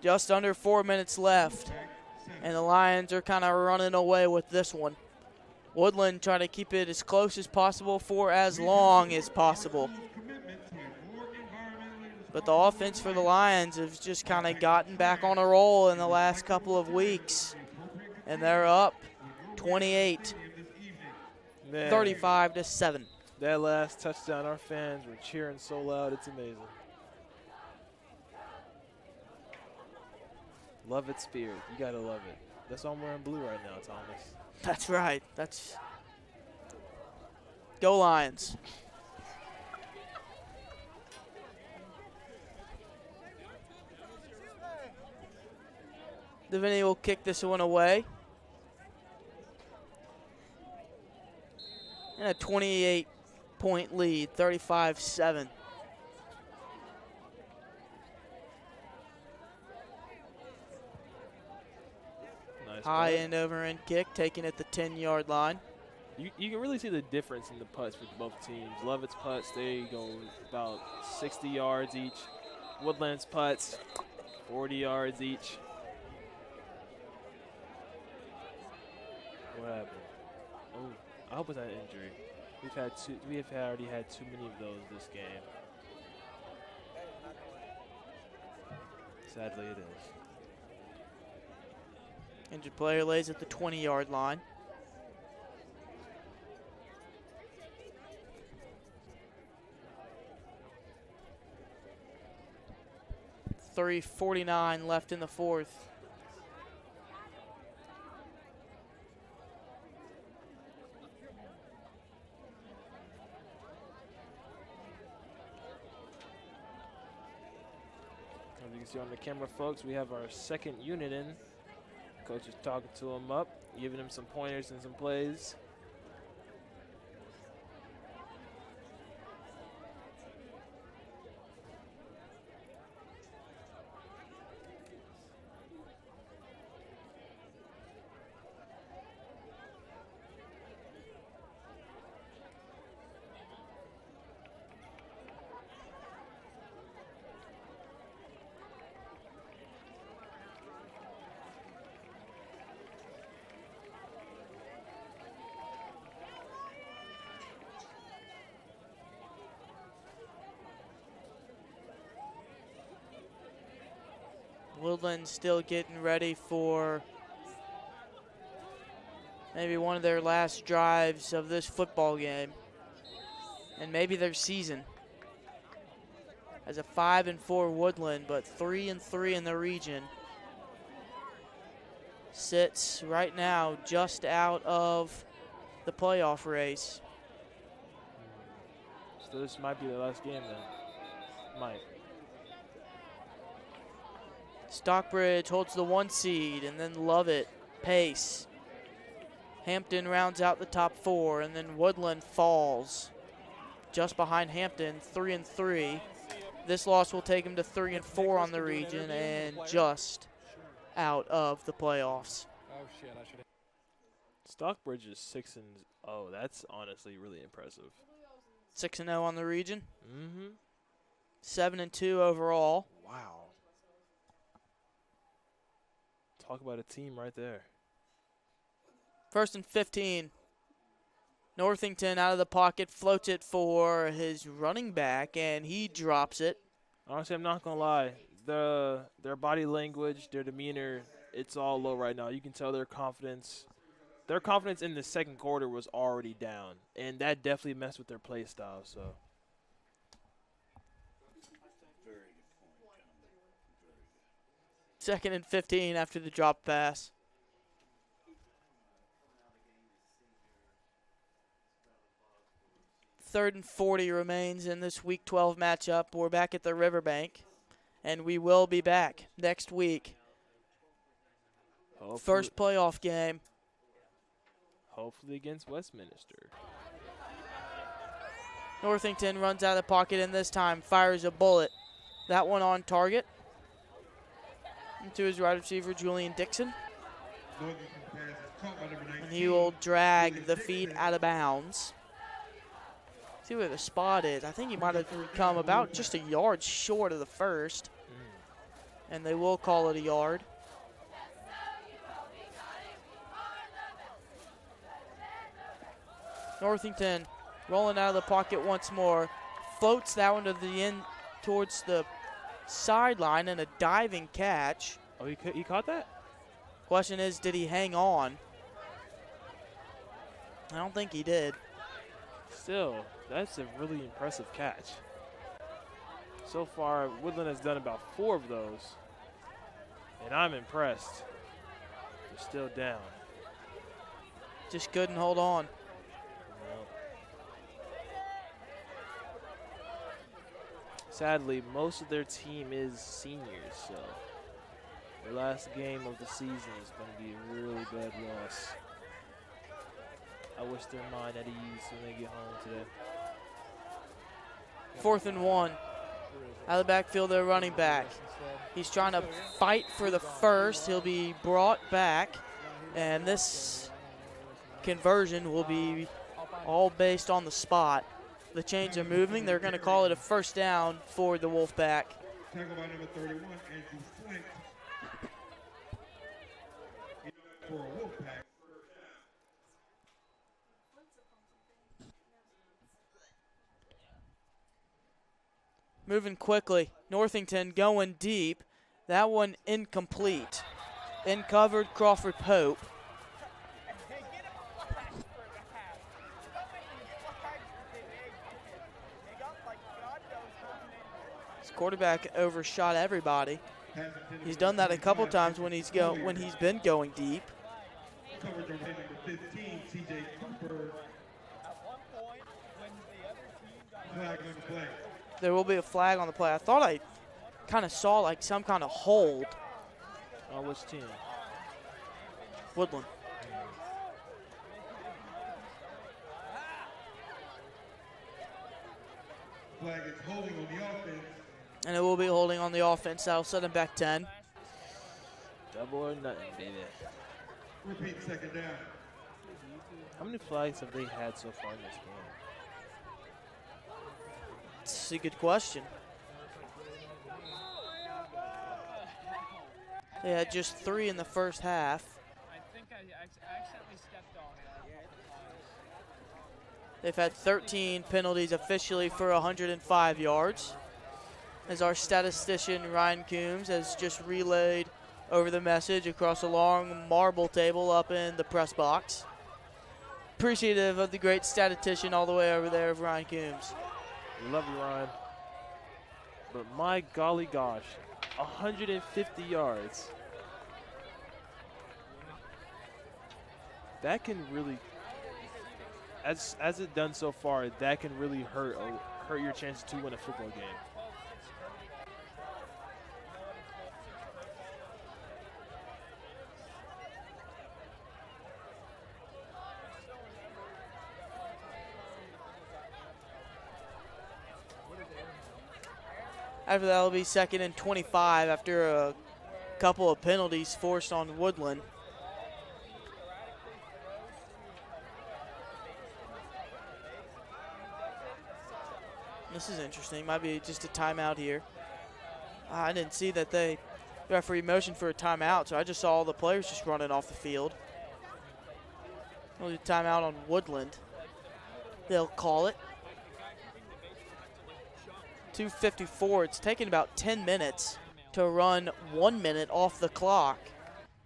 Just under 4 minutes left, and the Lions are kind of running away with this one. Woodland trying to keep it as close as possible for as long as possible. But the offense for the Lions has just kind of gotten back on a roll in the last couple of weeks. And they're up 28, 35-7. That last touchdown, our fans were cheering so loud, it's amazing. Love it, spirit. You got to love it. That's why I'm wearing blue right now, Thomas. That's right. That's go Lions. Devaney will kick this one away. And a 28-point lead, 35-7. Nice high play. end over end kick, taken at the 10-yard line. You can really see the difference in the putts with both teams. Lovett's putts, they go about 60 yards each. Woodland's putts, 40 yards each. What happened? Oh, I hope it's not an injury. We have already had too many of those this game. Sadly, it is. Injured player lays at the 20-yard line. .349 left in the fourth. As you can see on the camera, folks, we have our second unit in. Coach is talking to him up, giving him some pointers and some plays. Woodland still getting ready for maybe one of their last drives of this football game and maybe their season. As a 5-4 Woodland, but 3-3 in the region. Sits right now just out of the playoff race. So this might be the last game then. Might. Stockbridge holds the 1 seed, and then Lovett, Pace. Hampton rounds out the top 4, and then Woodland falls just behind Hampton, 3-3. This loss will take them to 3-4 on the region and just out of the playoffs. Oh shit! I should. Stockbridge is 6-0. That's honestly really impressive. 6-0 on the region. Mm-hmm. 7-2 overall. Wow. Talk about a team right there. 1st and 15. Northington out of the pocket, floats it for his running back, and he drops it. Honestly, I'm not going to lie. Their body language, their demeanor, it's all low right now. You can tell their confidence. Their confidence in the second quarter was already down, and that definitely messed with their play style. So. 2nd and 15 after the drop pass. Third and 40 remains in this Week 12 matchup. We're back at the Riverbank, and we will be back next week. Hopefully, first playoff game. Hopefully against Westminster. Northington runs out of the pocket, and this time fires a bullet. That one on target. Into his wide receiver, Julian Dixon. And he will drag the feet out of bounds. See where the spot is. I think he might have come about just a yard short of the first. And they will call it a yard. Northington rolling out of the pocket once more. Floats that one to the end towards the sideline and a diving catch. Oh, he caught that? Question is, did he hang on? I don't think he did. Still, that's a really impressive catch. So far, Woodland has done about 4 of those, and I'm impressed. They're still down. Just couldn't hold on. Sadly, most of their team is seniors, so their last game of the season is going to be a really bad loss. I wish their mind at ease when they get home today. 4th and 1. Out of the backfield, their running back. He's trying to fight for the first. He'll be brought back, and this conversion will be all based on the spot. The chains are moving. They're going to call it a first down for the Wolfpack. Tackle by number 31, Andrew Flint. For a Wolfpack. Moving quickly. Northington going deep. That one incomplete. In covered Crawford Pope. His quarterback overshot everybody. He's done that a couple times when he's been going deep. Coverage on number 15, CJ Cooper. Flag on the play. There will be a flag on the play. I thought I kind of saw like some kind of hold. On which team? Woodland. Flag is holding on the offense. And it will be holding on the offense. That'll set him back 10. Double or nothing, baby. Repeat, 2nd down. How many flags have they had so far in this game? It's a good question. They had just 3 in the first half. I think I accidentally stepped on it. They've had 13 penalties officially for 105 yards. As our statistician Ryan Coombs has just relayed over the message across a long marble table up in the press box. Appreciative of the great statistician all the way over there of Ryan Coombs. We love you, Ryan. But my golly gosh, 150 yards. That can really, as it's done so far, that can really hurt your chances to win a football game. After that, it'll be 2nd and 25 after a couple of penalties forced on Woodland. This is interesting. Might be just a timeout here. I didn't see that the referee motioned for a timeout, so I just saw all the players just running off the field. We'll do timeout on Woodland. They'll call it. 2:54. It's taken about 10 minutes to run 1 minute off the clock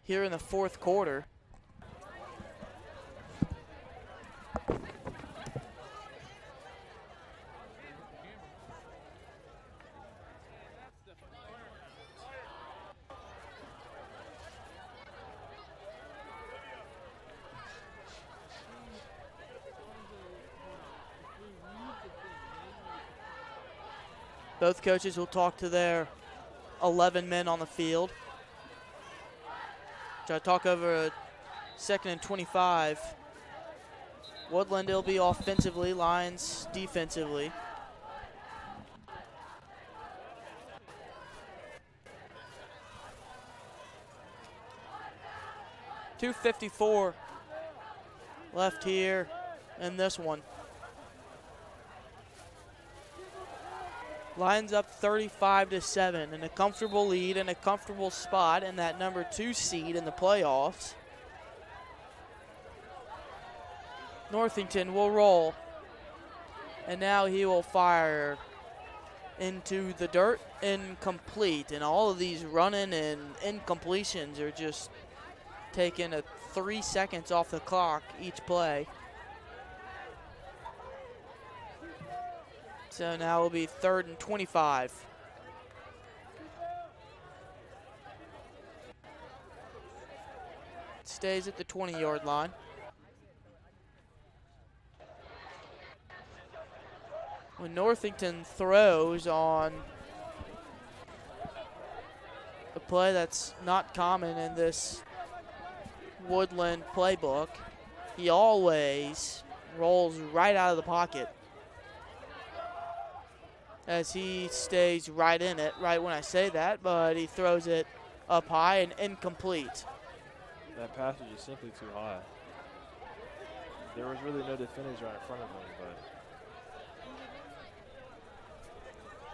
here in the fourth quarter. Both coaches will talk to their 11 men on the field. Try to talk over a 2nd and 25. Woodland will be offensively, Lions defensively. .254 left here in this one. Lions up 35-7 in a comfortable lead and a comfortable spot in that number 2 seed in the playoffs. Northington will roll. And now he will fire into the dirt, incomplete. And all of these running and incompletions are just taking 3 seconds off the clock each play. So now it will be 3rd and 25. Stays at the 20-yard line. When Northington throws on a play that's not common in this Woodland playbook, he always rolls right out of the pocket, as he stays right in it, right when I say that, but he throws it up high and incomplete. That pass was just simply too high. There was really no defenders right in front of him, but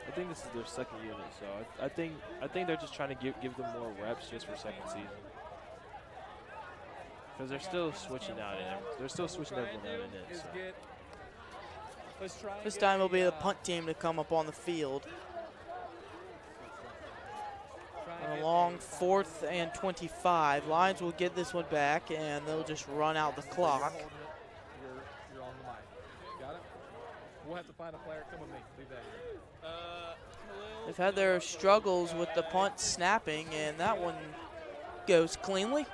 I think this is their second unit, so I think they're just trying to give them more reps just for second season. Because they're still switching out in it. They're still switching everyone out in it. So. This time it'll be the punt team to come up on the field. A long 4th and 25. Lions will get this one back, and they'll just run out the clock. You're on the mic. Got it? We'll have to find a player. Come with me. Leave that here. They've had their struggles with the punt snapping, and that one goes cleanly.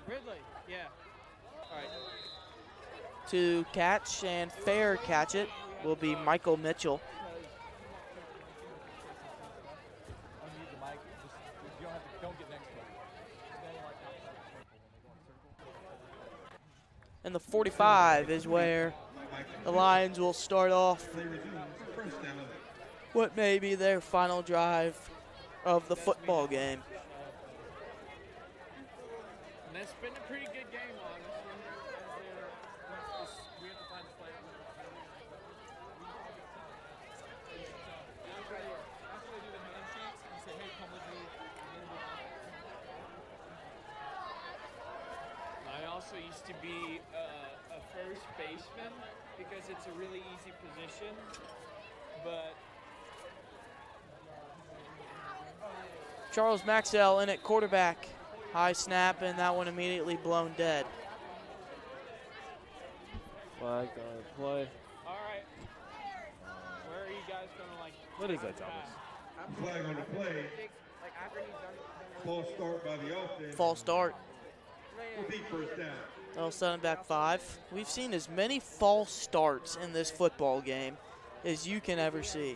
Ridley, yeah. All right. To catch and fair catch it will be Michael Mitchell. And the 45 is where the Lions will start off what may be their final drive of the football game. And that's been a pretty good game, honestly. We have to find a player. After they do the handshakes, you say, hey, come with me. I also used to be a first baseman because it's a really easy position, but Charles Maxwell in at quarterback. High snap, and that one immediately blown dead. Flag on the play. all right. Where are you guys going to, like, What is that, Thomas? Flag on the play. False start by the offense. False start. Will be first down. They'll send him back 5. We've seen as many false starts in this football game as you can ever see.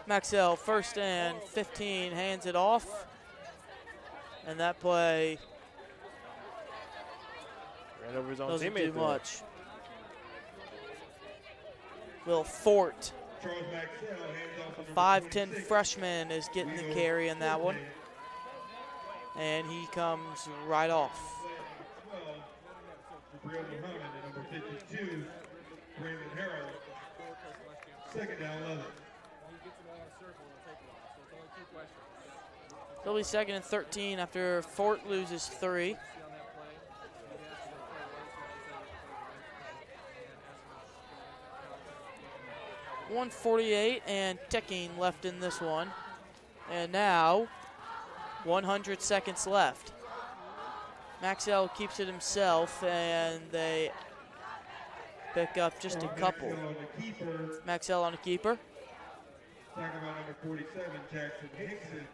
Maxwell, 1st and 15, hands it off. And that play Ran over his own Doesn't teammate do much. Will Fort, a 5'10 freshman, is getting the carry in that one. And he comes right off. Second down, 11. It'll be 2nd and 13 after Fort loses 3. .148 and ticking left in this one. And now 100 seconds left. Maxwell keeps it himself, and they pick up just a couple. Maxwell on a keeper. Talking about number 47, Jackson Hickson.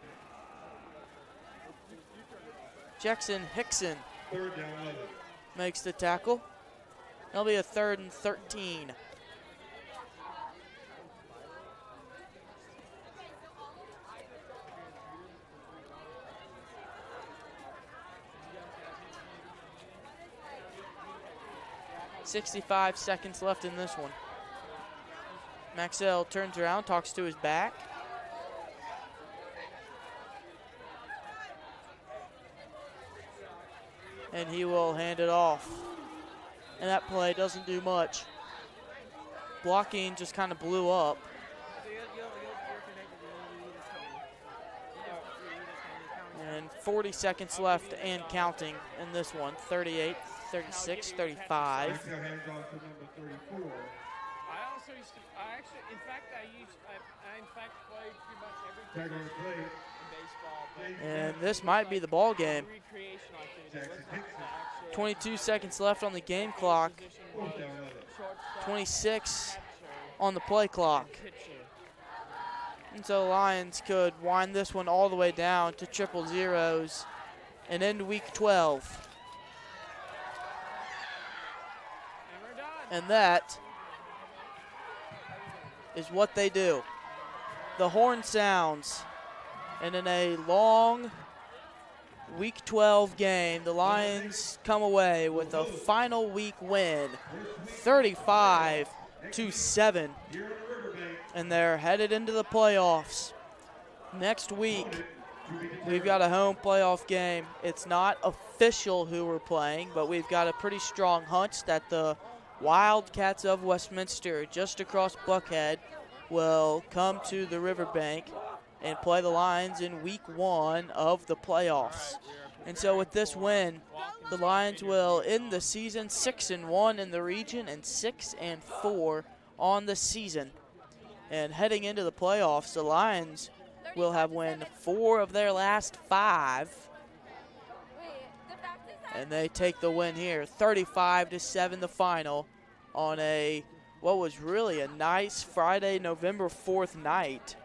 Jackson Hickson Third down, 11. makes the tackle. It'll be a 3rd and 13. .65 seconds left in this one. Maxwell turns around, talks to his back. And he will hand it off. And that play doesn't do much. Blocking just kind of blew up. And 40 seconds left and counting in this one. 38, 36, 35. I also used to, in fact, I played pretty much every position in baseball. And this might be the ball game. 22 seconds left on the game clock. 26 on the play clock. And so the Lions could wind this one all the way down to triple zeros and end week 12. And that is what they do. The horn sounds, and in a long Week 12 game, the Lions come away with a final week win, 35-7, and they're headed into the playoffs. Next week, we've got a home playoff game. It's not official who we're playing, but we've got a pretty strong hunch that the Wildcats of Westminster, just across Buckhead, will come to the Riverbank and play the Lions in week 1 of the playoffs. And so with this win, the Lions will end the season 6-1 in the region and 6-4 on the season. And heading into the playoffs, the Lions will have won 4 of their last 5. And they take the win here, 35-7 the final on what was really a nice Friday, November 4th night.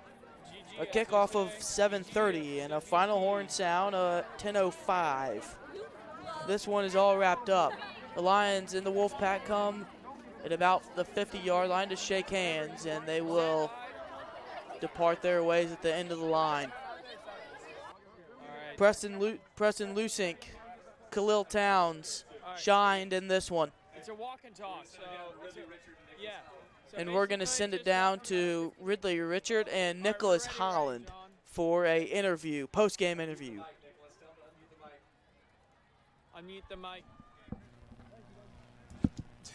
A kickoff of 7:30 and a final horn sound at 10:05. This one is all wrapped up. The Lions and the Wolfpack come at about the 50-yard line to shake hands, and they will depart their ways at the end of the line. Preston Lusink, Khalil Towns shined in this one. It's a walk and talk, so yeah. And we're going to send it down to Ridley Richard and Nicholas Holland for a interview, post-game interview. Unmute the mic. It's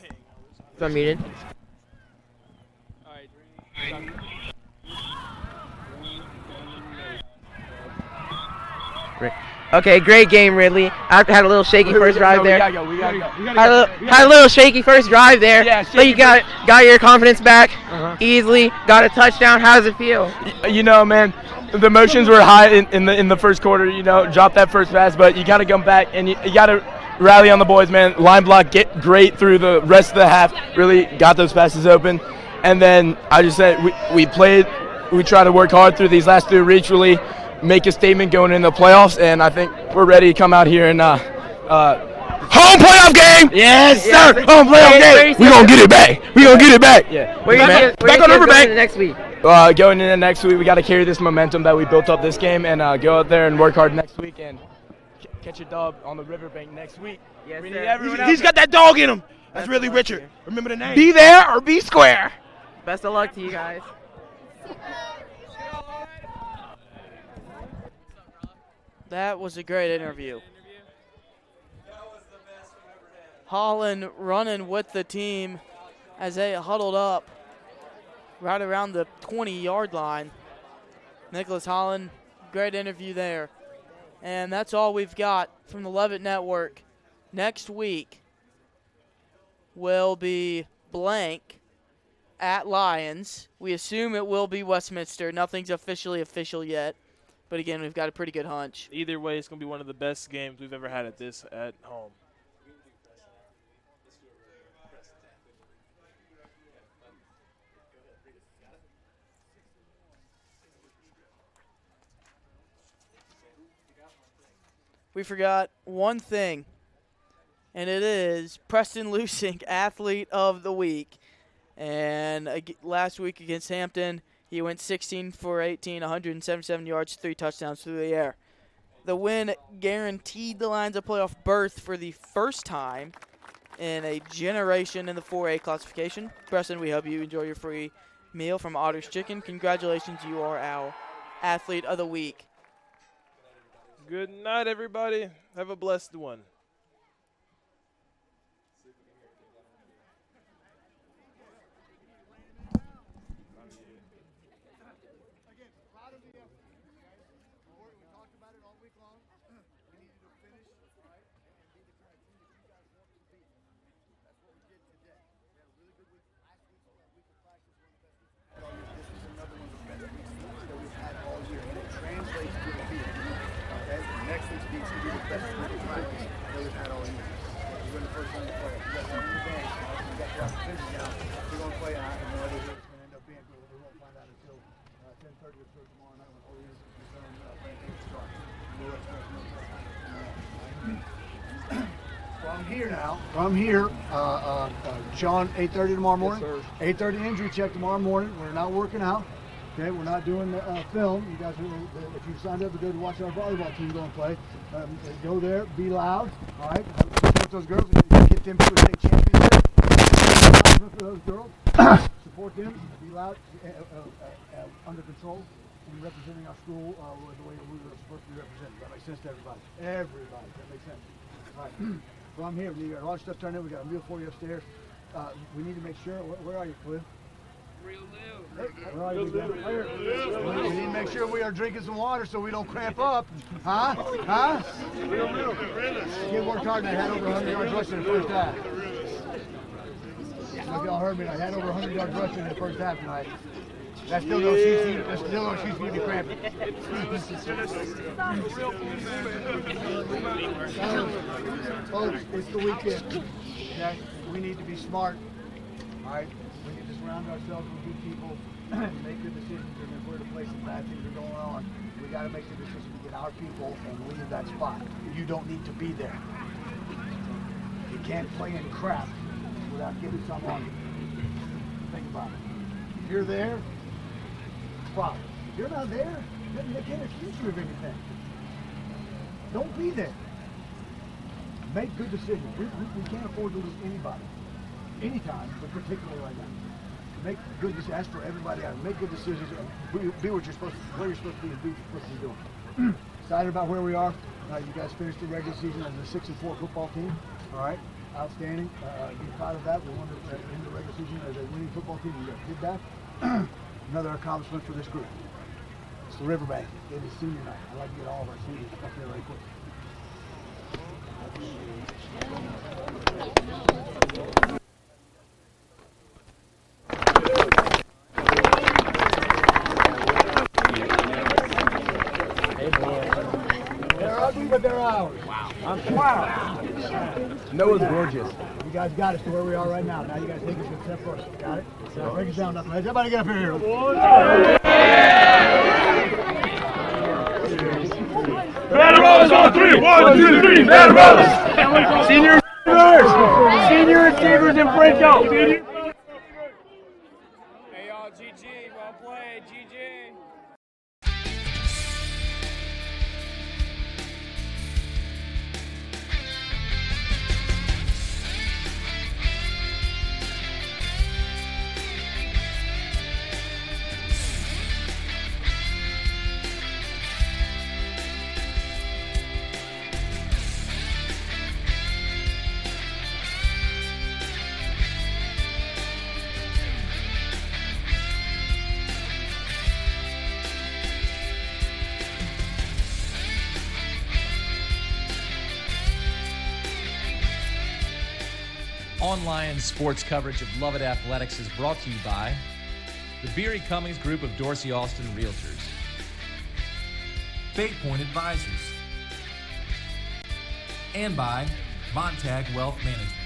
unmuted. All right. Great. Okay, great game, Ridley. I had a little shaky first drive there. We gotta go. Had a little shaky first drive there. Yeah, but you got your confidence back easily. Got a touchdown. How does it feel? You know, man, the emotions were high in the first quarter. You know, dropped that first pass, but you gotta come back and you gotta rally on the boys, man. Line block, get great through the rest of the half. Really got those passes open, and then I just said we played. We try to work hard through these last 3 weeks. Really make a statement going into the playoffs, and I think we're ready to come out here and home playoff game. Yes, sir. Home playoff game. We gonna get it back. We gonna get it back. Yeah. Back on Riverbank next week. Going into next week, we got to carry this momentum that we built up this game and go out there and work hard next week and catch a dub on the riverbank next week. Yes, We sir. need everyone He's got that dog in him. That's really Best of luck Richard. to you. Remember the name. Be there or be square. Best of luck to you guys. That was a great interview. Holland running with the team as they huddled up right around the 20-yard line. Nicholas Holland, great interview there. And that's all we've got from the Levitt Network. Next week will be blank at Lions. We assume it will be Westminster. Nothing's officially official yet. But again, we've got a pretty good hunch. Either way, it's going to be one of the best games we've ever had at home. We forgot one thing, and it is Preston Lusink, Athlete of the Week. And last week against Hampton, he went 16 for 18, 177 yards, 3 touchdowns through the air. The win guaranteed the Lions a playoff berth for the first time in a generation in the 4A classification. Preston, we hope you enjoy your free meal from Otter's Chicken. Congratulations, you are our Athlete of the Week. Good night, everybody. Have a blessed one. Next week's beats will be the best week of practice that we've had all year. We're in the first round of the playoffs. We got some new games. We got your opportunity now. We're going to play out, and whether it's going to end up being good, we won't find out until 10:30 or so tomorrow night when all the games start. From here now. From here, Sean, 8:30 tomorrow morning. Yes, 8:30 injury check tomorrow morning. We're not working out. Okay, we're not doing film. You guys, if you signed up to go to watch our volleyball team go and play, go there, be loud, all right? Support those girls, get them to a state championship. For those girls, support them, be loud, under control, and representing our school the way we were supposed to be represented. That makes sense to everybody. Everybody, that makes sense. All right, from here, we got a lot of stuff turned in. We got a meal for you upstairs. We need to make sure. Where are you, Cliff? Real new. We need to make sure we are drinking some water so we don't cramp up. Huh? Real new. Kid worked hard and I had over 100 yards rushing in the first half. If y'all heard me, I had over 100 yards rushing in the first half tonight. That's still no excuse for you to be cramping. Folks, it's the weekend. Okay? We need to be smart. All right? We need to surround ourselves with good people and make good decisions. And if we're at a place that bad things are going on, we got to make the decision to get our people and leave that spot. You don't need to be there. You can't play in crap without getting some on you. Think about it. If you're there, problem. If you're not there, then they can't accuse you of anything. Don't be there. Make good decisions. We can't afford to lose anybody. Anytime, but particularly right now. Make good decisions. Ask for everybody out. Make good decisions. Be what you're supposed to, where you're supposed to be, and be what you're supposed to be doing. Excited about where we are. You guys finished the regular season as a 6-4 football team. All right, outstanding. Be proud of that. We wanted to end the regular season as a winning football team. You did that. Another accomplishment for this group. It's the Riverbank. It is senior night. I'd like to get all of our seniors up there right quick. They're ugly, but they're ours. Wow. Noah's gorgeous. You guys got us to where we are right now. Now you guys take us a step further. Got it? So break us down. Nothing. Everybody get up here. Battle Brothers on 3. 1, 2, 3. Battle Brothers. Senior receivers. Senior receivers in Franco. Online sports coverage of Love It Athletics is brought to you by the Beery Cummings Group of Dorsey Austin Realtors, Bay Point Advisors, and by Montag Wealth Management.